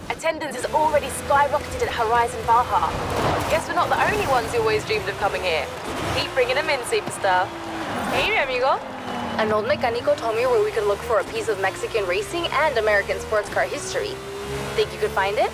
Attendance has already skyrocketed at Horizon Baja. Guess we're not the only ones who always dreamed of coming here. Keep bringing them in, superstar. Hey, mi amigo. An old mecánico told me where we could look for a piece of Mexican racing and American sports car history. Think you could find it?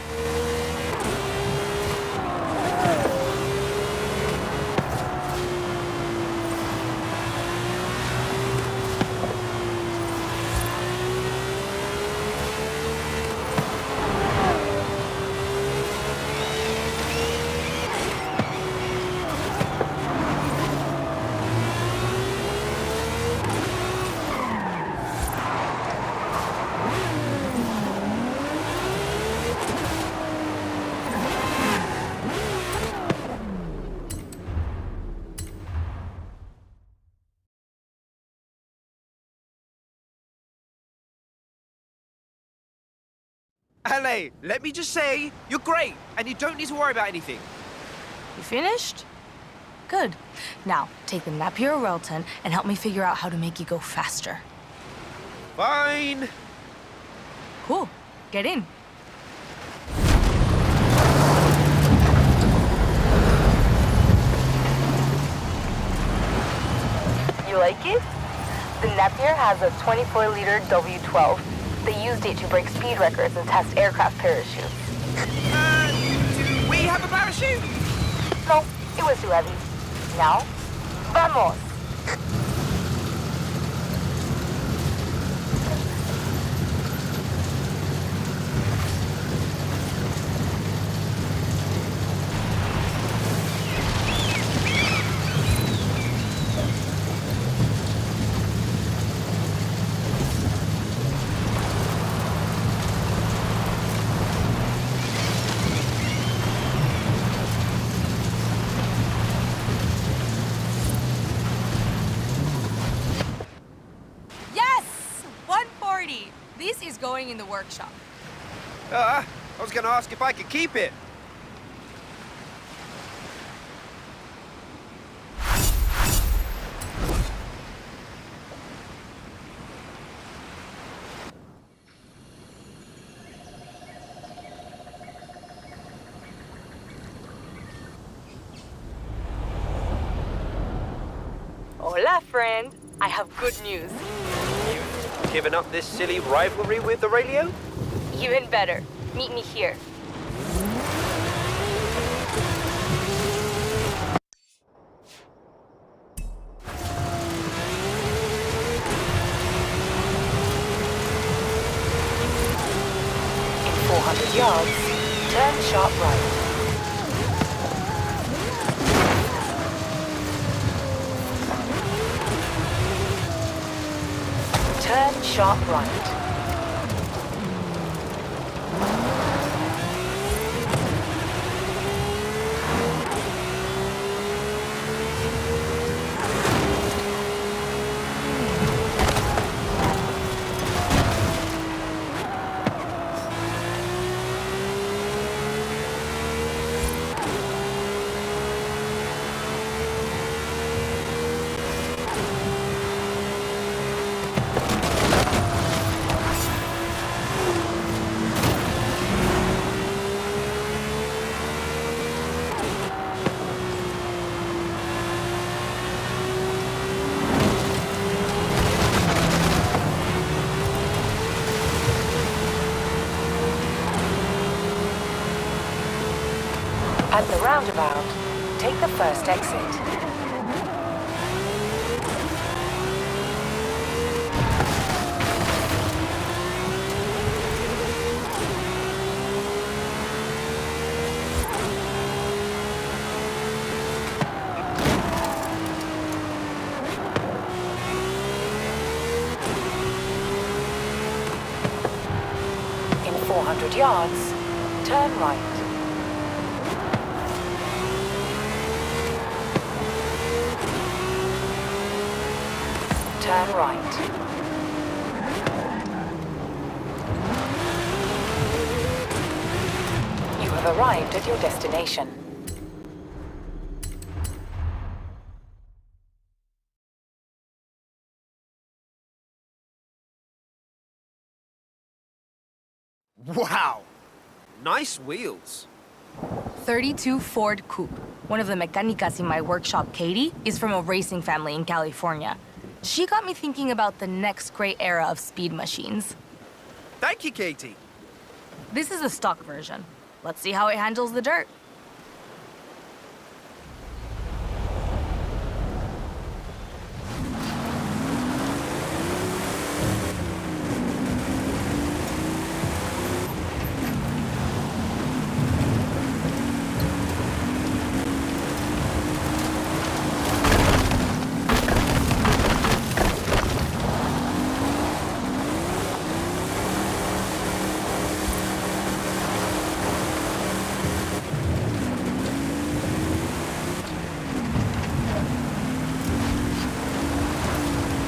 Ale, let me just say, you're great, and you don't need to worry about anything. You finished? Good. Now, take the Napier Railton and help me figure out how to make you go faster. Fine. Cool. Get in. You like it? The Napier has a 24-liter W12. They used it to break speed records and test aircraft parachutes. Do we have a parachute? No, it was too heavy. Now, vamos! is going in the workshop. I was gonna ask if I could keep it. Hola, friend. I have good news. You've given up this silly rivalry with Aurelio? Even better. Meet me here. In 400 yards, turn sharp right. Turn sharp right. At the roundabout, take the first exit. In 400 yards, turn right. Turn right. You have arrived at your destination. Wow! Nice wheels. 32 Ford Coupe. One of the mechanicas in my workshop, Katie, is from a racing family in California. She got me thinking about the next great era of speed machines. Thank you, Katie. This is the stock version. Let's see how it handles the dirt.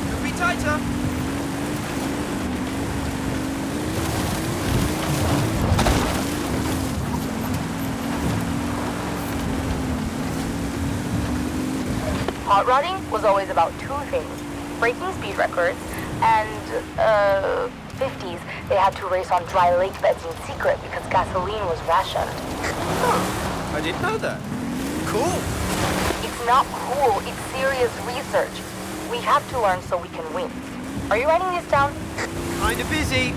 Could be tighter. Hot rodding was always about two things: breaking speed records and, 50s, they had to race on dry lake beds in secret because gasoline was rationed. I didn't know that. Cool. It's not cool, it's serious research. We have to learn so we can win. Are you writing this down? Kinda busy.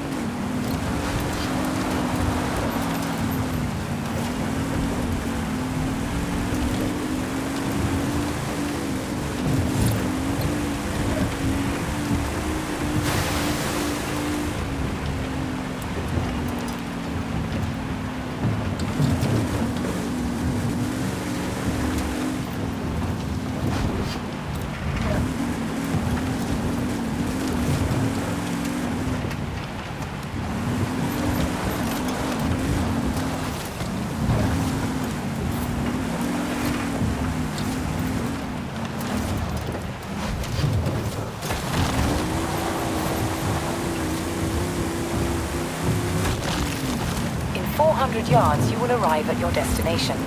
200 yards, you will arrive at your destination.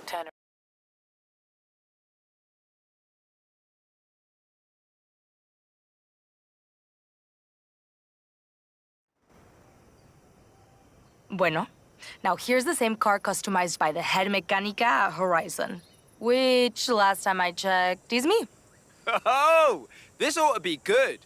Turn. Bueno, now here's the same car customized by the head mechanica at Horizon. Which, last time I checked, is me. Oh, this ought to be good.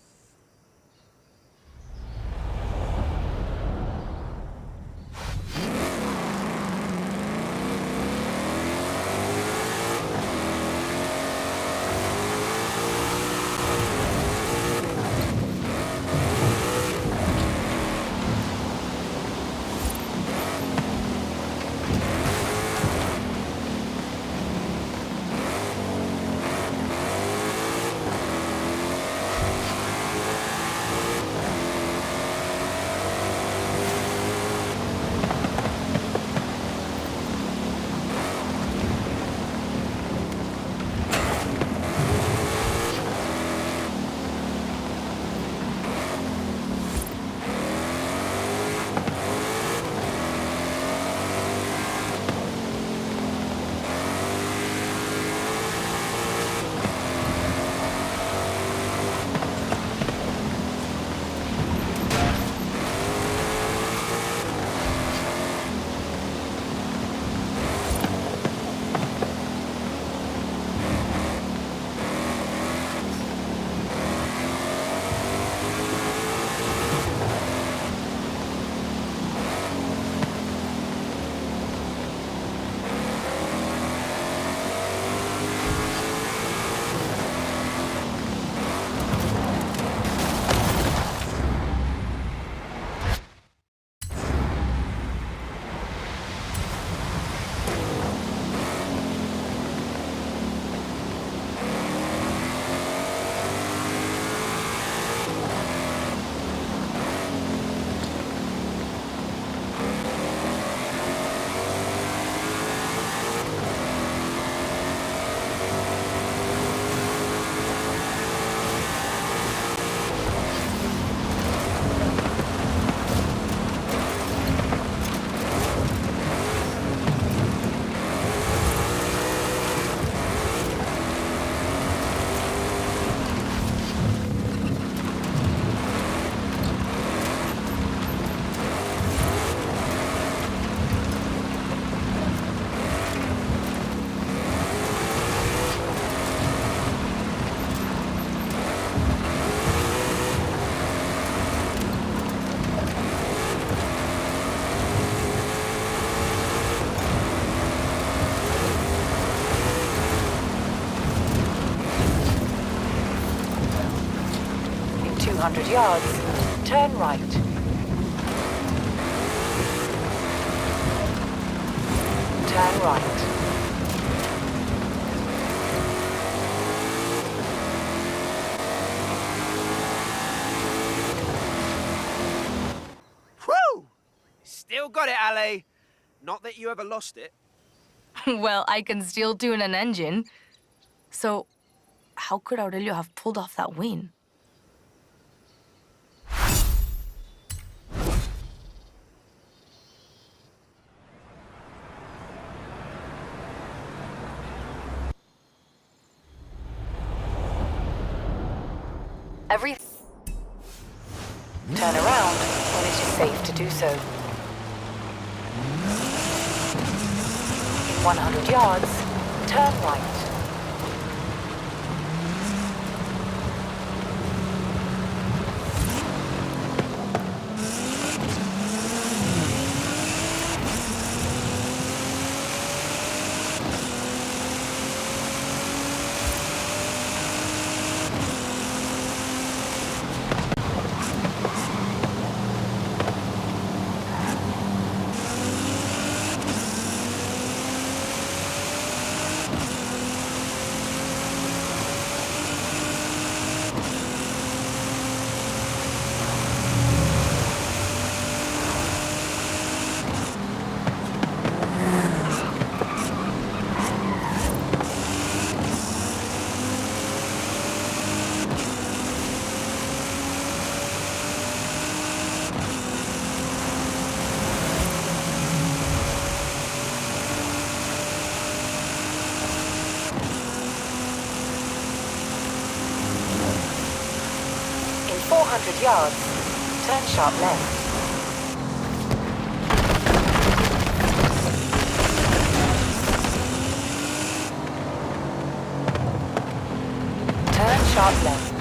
In 200 yards, turn right. Turn right. Whew! Still got it, Ale. Not that you ever lost it. Well, I can still tune an engine. So, how could Aurelio have pulled off that win? Turn around when it is safe to do so. In 100 yards, turn right. 400 yards. Turn sharp left. Turn sharp left.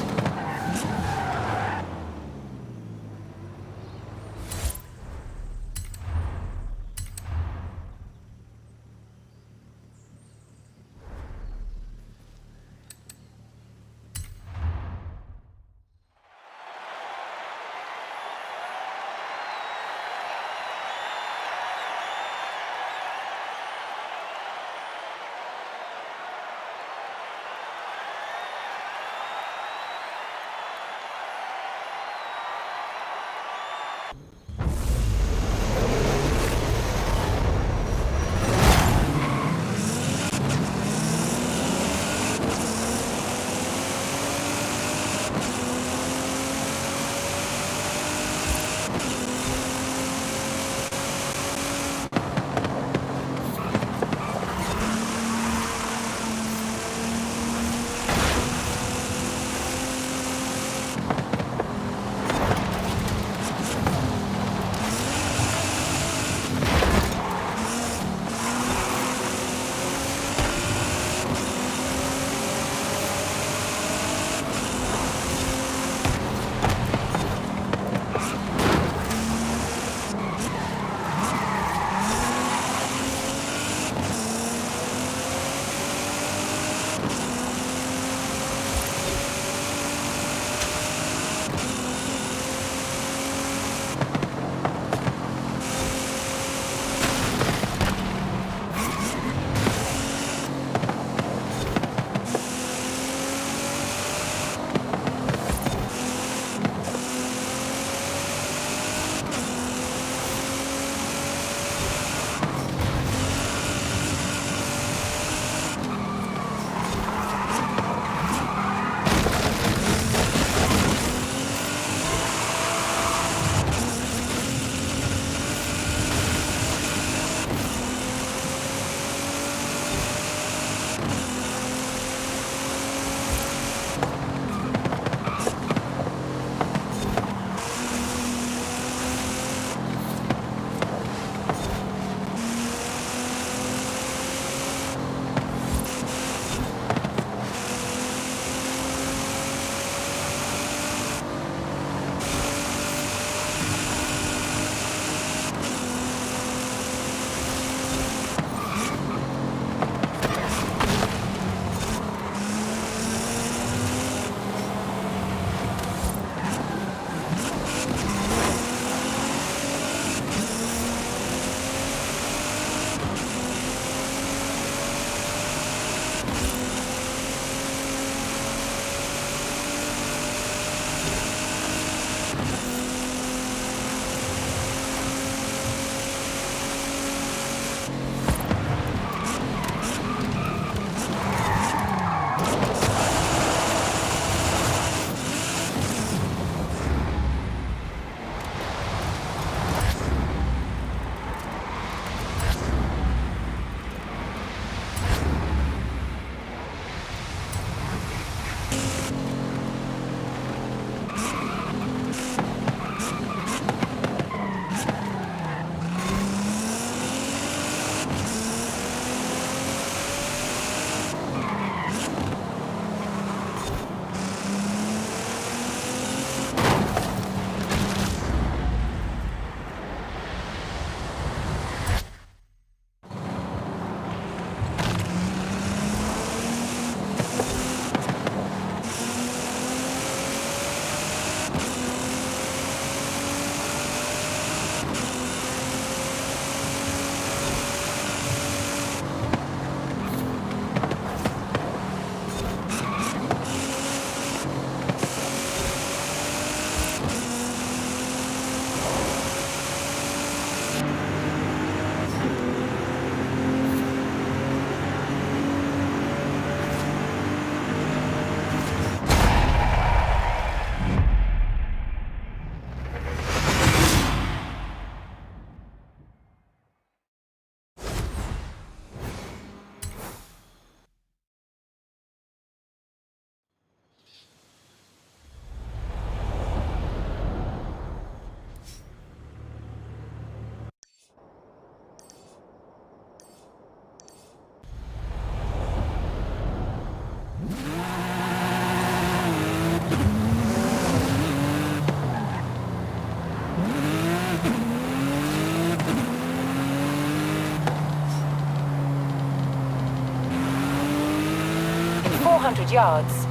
100 yards.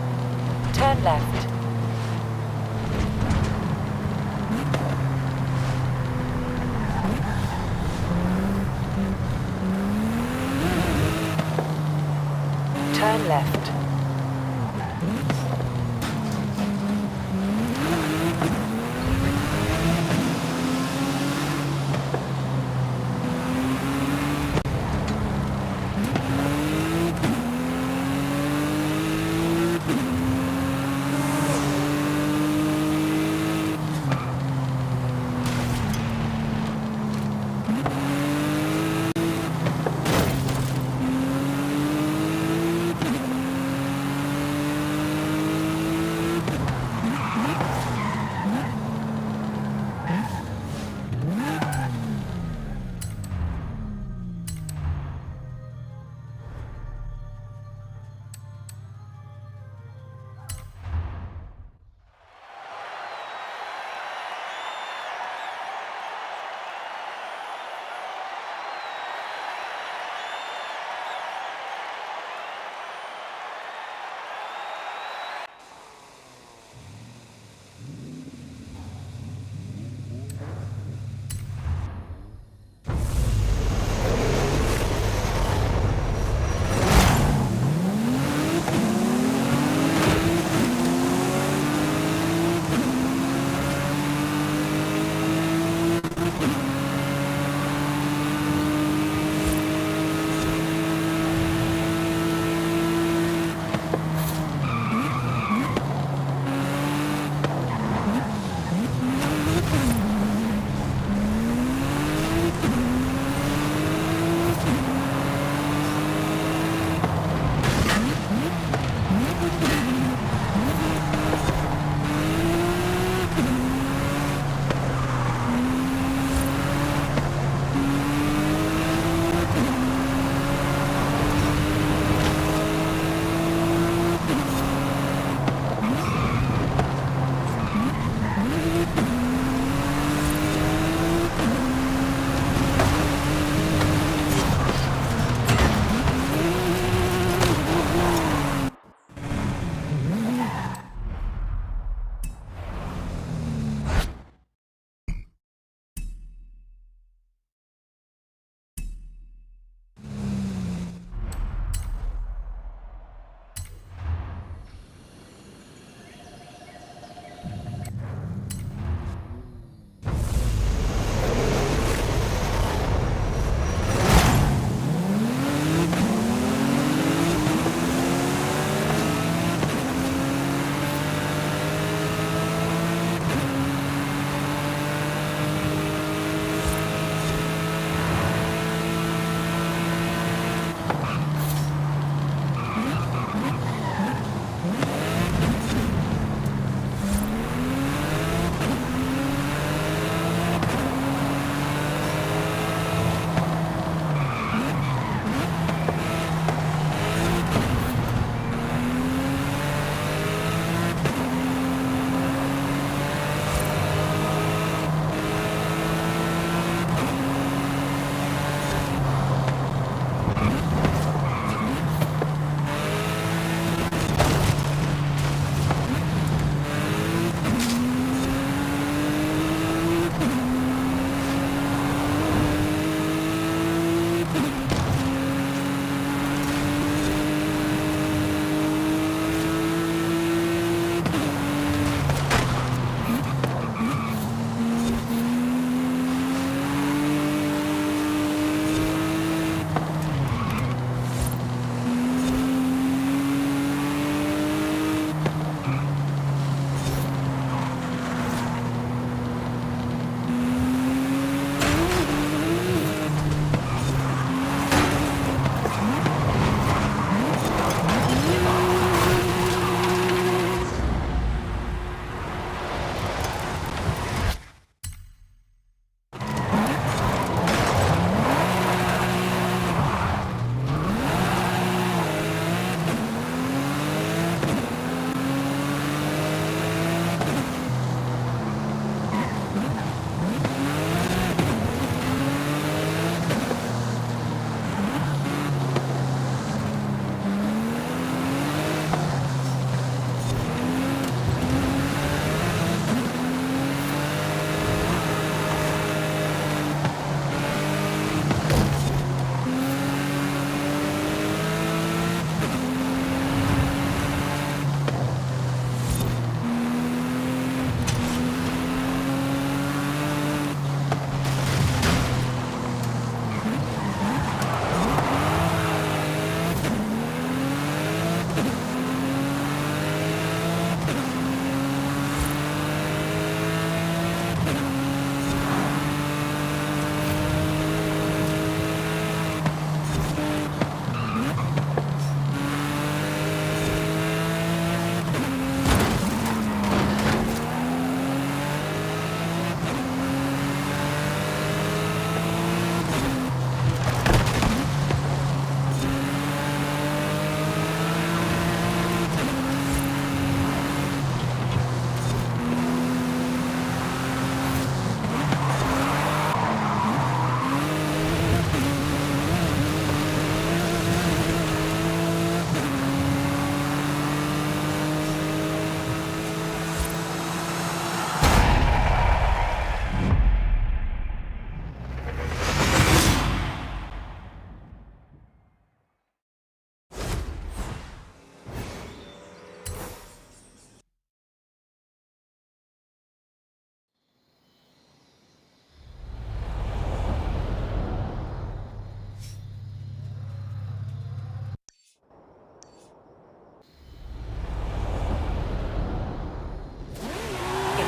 Turn left. Turn left.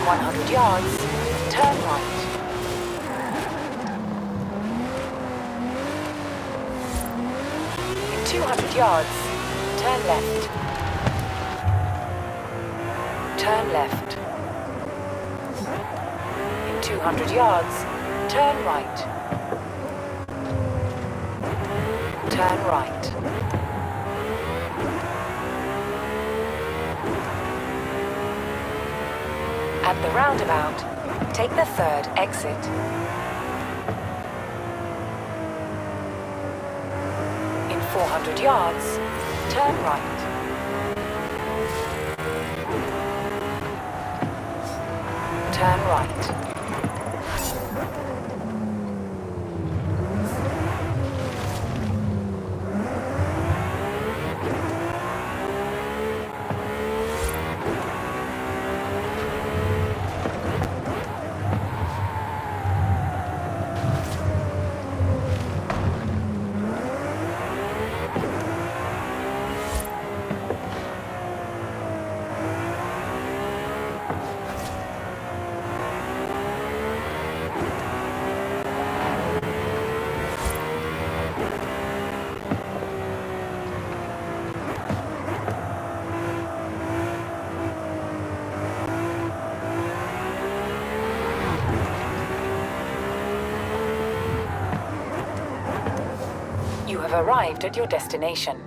100 yards, turn right. In 200 yards, turn left. Turn left. In 200 yards, turn right. Turn right. At the roundabout, take the third exit. In 400 yards, turn right. Turn right. You have arrived at your destination.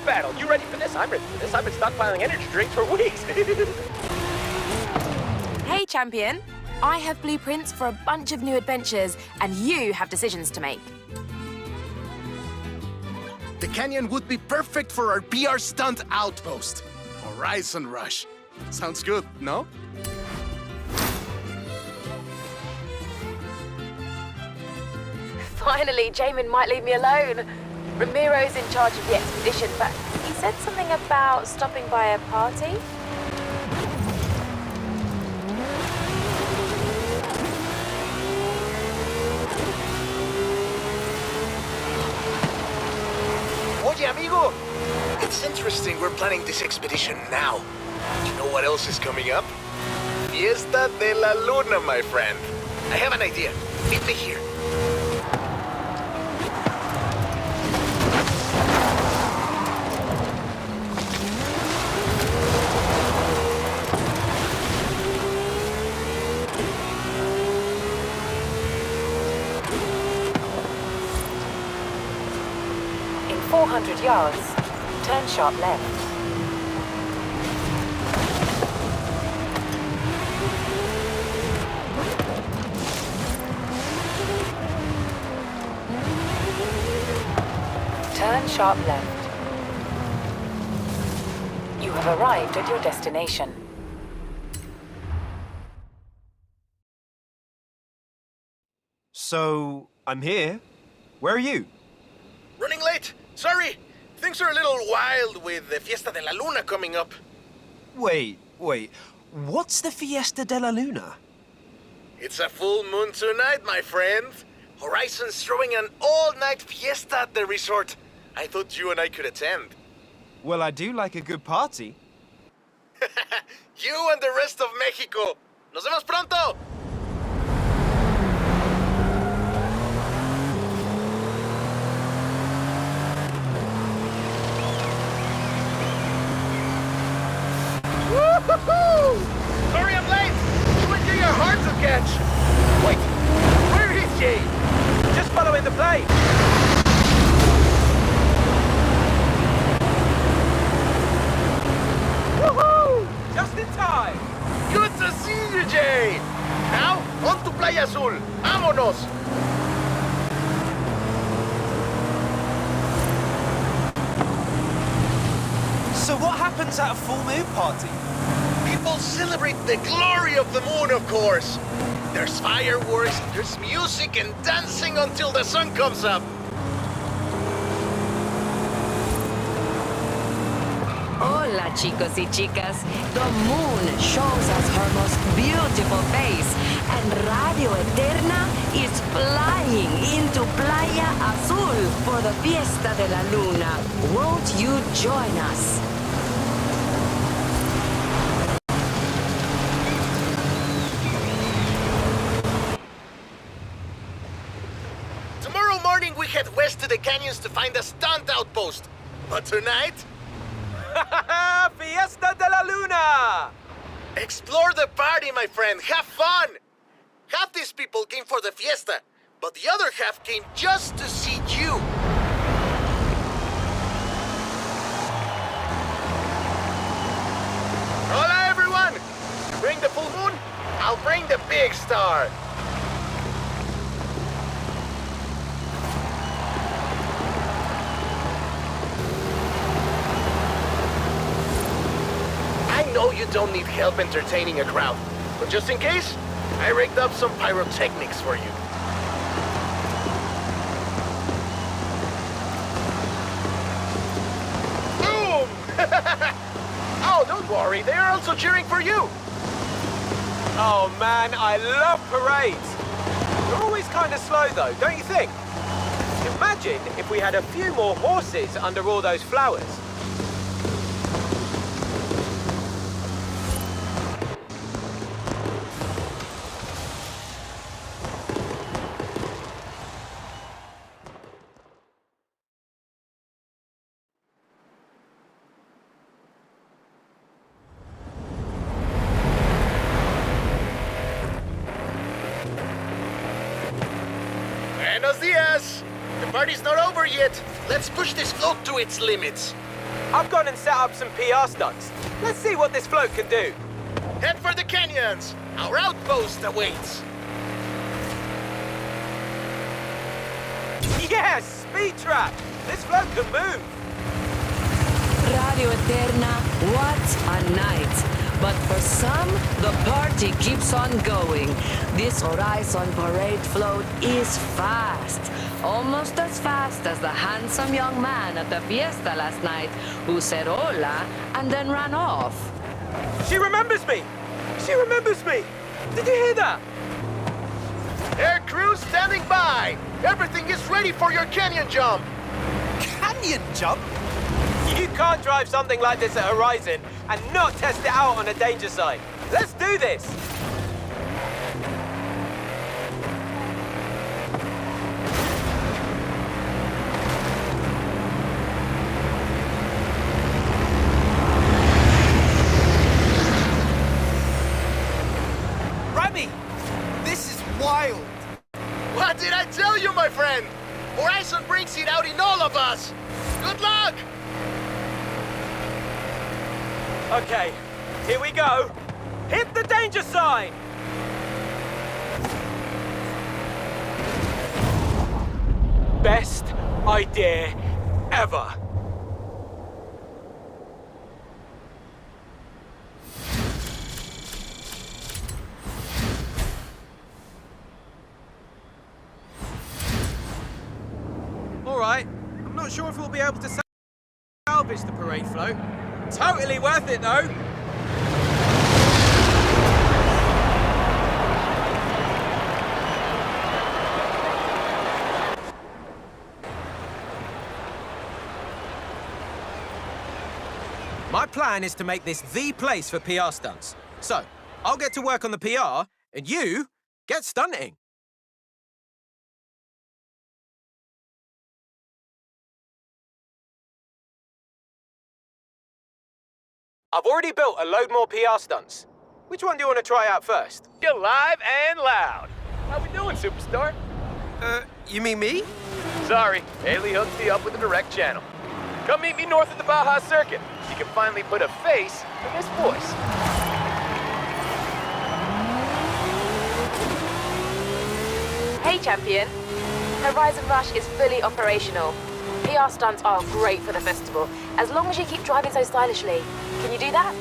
battle. You ready for this? I'm ready for this. I've been stockpiling energy drinks for weeks. Hey, champion. I have blueprints for a bunch of new adventures, and you have decisions to make. The canyon would be perfect for our PR stunt outpost. Horizon Rush. Sounds good, no? Finally, Jamin might leave me alone. Ramiro's in charge of the expedition, but he said something about stopping by a party. Oye, amigo! It's interesting we're planning this expedition now. You know what else is coming up? Fiesta de la Luna, my friend. I have an idea. Meet me here. In 400 yards, turn sharp left. Turn sharp left. You have arrived at your destination. So, I'm here. Where are you? Running late. Sorry. Things are a little wild with the Fiesta de la Luna coming up. Wait. What's the Fiesta de la Luna? It's a full moon tonight, my friend. Horizon's throwing an all-night fiesta at the resort. I thought you and I could attend. Well, I do like a good party. You and the rest of Mexico. Nos vemos pronto! Woo-hoo-hoo! Sorry I'm late! You and Jay are hard to catch! Wait, where is Jay? Just following the plane. Woohoo! Just in time. Good to see you, Jay! Now, on to Playa Azul. Vámonos! So what happens at a full moon party? People celebrate the glory of the moon, of course. There's fireworks, there's music and dancing until the sun comes up. Hola, chicos y chicas. The moon shows us her most beautiful face, and Radio Eterna is flying into Playa Azul for the Fiesta de la Luna. Won't you join us? Tomorrow morning we head west to the canyons to find a stunt outpost. But tonight, Fiesta de la Luna! explore the party, my friend. Have fun! Half these people came for the fiesta, but the other half came just to see you. Hola, everyone! You bring the full moon, I'll bring the big star. I know you don't need help entertaining a crowd, but just in case, I rigged up some pyrotechnics for you. Boom! Oh, don't worry, they are also cheering for you. Oh man, I love parades. They're always kind of slow though, don't you think? Imagine if we had a few more horses under all those flowers. Buenos dias! The party's not over yet. Let's push this float to its limits. I've gone and set up some PR stunts. Let's see what this float can do. Head for the canyons. Our outpost awaits. Yes, speed trap. This float can move. Radio Eterna, what a night. But for some, the party keeps on going. This Horizon parade float is fast. Almost as fast as the handsome young man at the fiesta last night who said hola and then ran off. She remembers me. She remembers me. Did you hear that? Air crew standing by. Everything is ready for your canyon jump. Canyon jump? You can't drive something like this at Horizon and not test it out on a danger sign. Let's do this! Remy! This is wild! What did I tell you, my friend? Horizon brings it out in all of us. Good luck! Okay, here we go. Hit the danger sign! Best idea ever. All right, I'm not sure if we'll be able to salvage the parade float. Totally worth it, though. My plan is to make this the place for PR stunts. So, I'll get to work on the PR, and you get stunting. I've already built a load more PR stunts. Which one do you want to try out first? You're live and loud. How we doing, superstar? You mean me? Sorry, Haley hooked me up with a direct channel. Come meet me north of the Baja Circuit. You can finally put a face to this voice. Hey, champion. Horizon Rush is fully operational. PR stunts are great for the festival, as long as you keep driving so stylishly. Can you do that?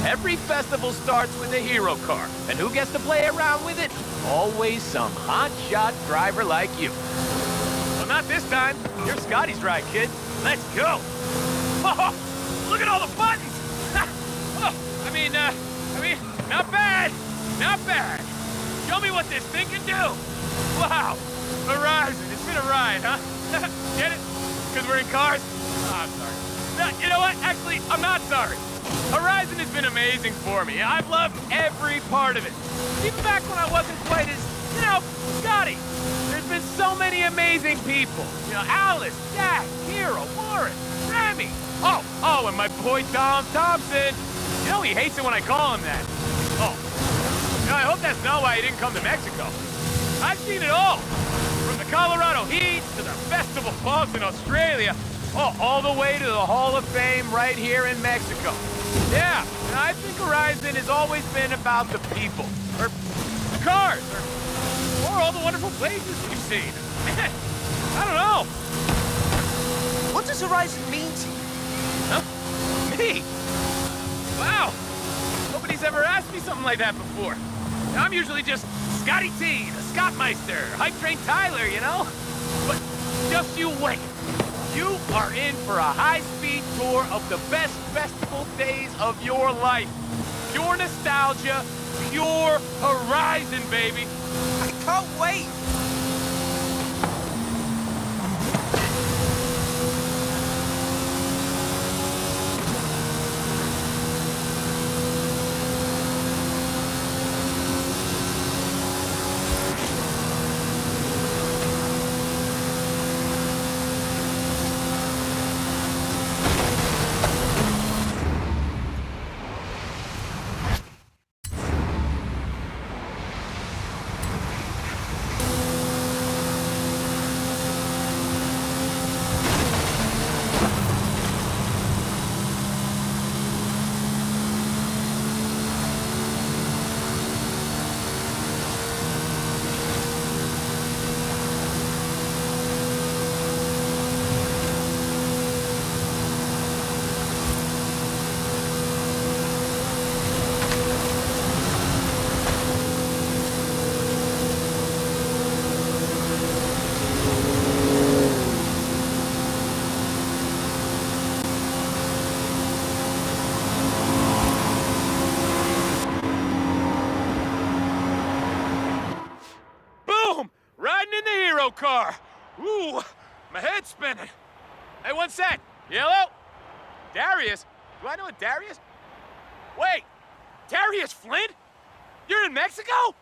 Every festival starts with a hero car, and who gets to play around with it? Always some hotshot driver like you. Well, not this time. You're Scotty's ride, kid. Let's go. Oh, look at all the buttons. Oh, I mean, not bad. Not bad. Show me what this thing can do. Wow. Horizon, it's been a ride, huh? Get it? Because we're in cars? Oh, I'm sorry. No, you know what? Actually, I'm not sorry. Horizon has been amazing for me. I've loved every part of it. Even back when I wasn't quite as, Scotty. There's been so many amazing people. Alice, Jack, Hero, Warren, Remy. Oh, and my boy Tom Thompson. He hates it when I call him that. Oh. I hope that's not why he didn't come to Mexico. I've seen it all. From the Colorado Heat to the Festival Falls in Australia. Oh, all the way to the Hall of Fame right here in Mexico. Yeah, I think Horizon has always been about the people. Or the cars. Or all the wonderful places we've seen. I don't know. What does Horizon mean to you? Huh? Me? Wow. Nobody's ever asked me something like that before. I'm usually just Scotty T, the Scottmeister, Hype Train Tyler, But just you wait. You are in for a high-speed tour of the best festival days of your life. Pure nostalgia, pure Horizon, baby. I can't wait. Car. Ooh, my head's spinning. Hey, one sec. Yellow? Darius? Do I know a Darius? Wait, Darius Flint? You're in Mexico?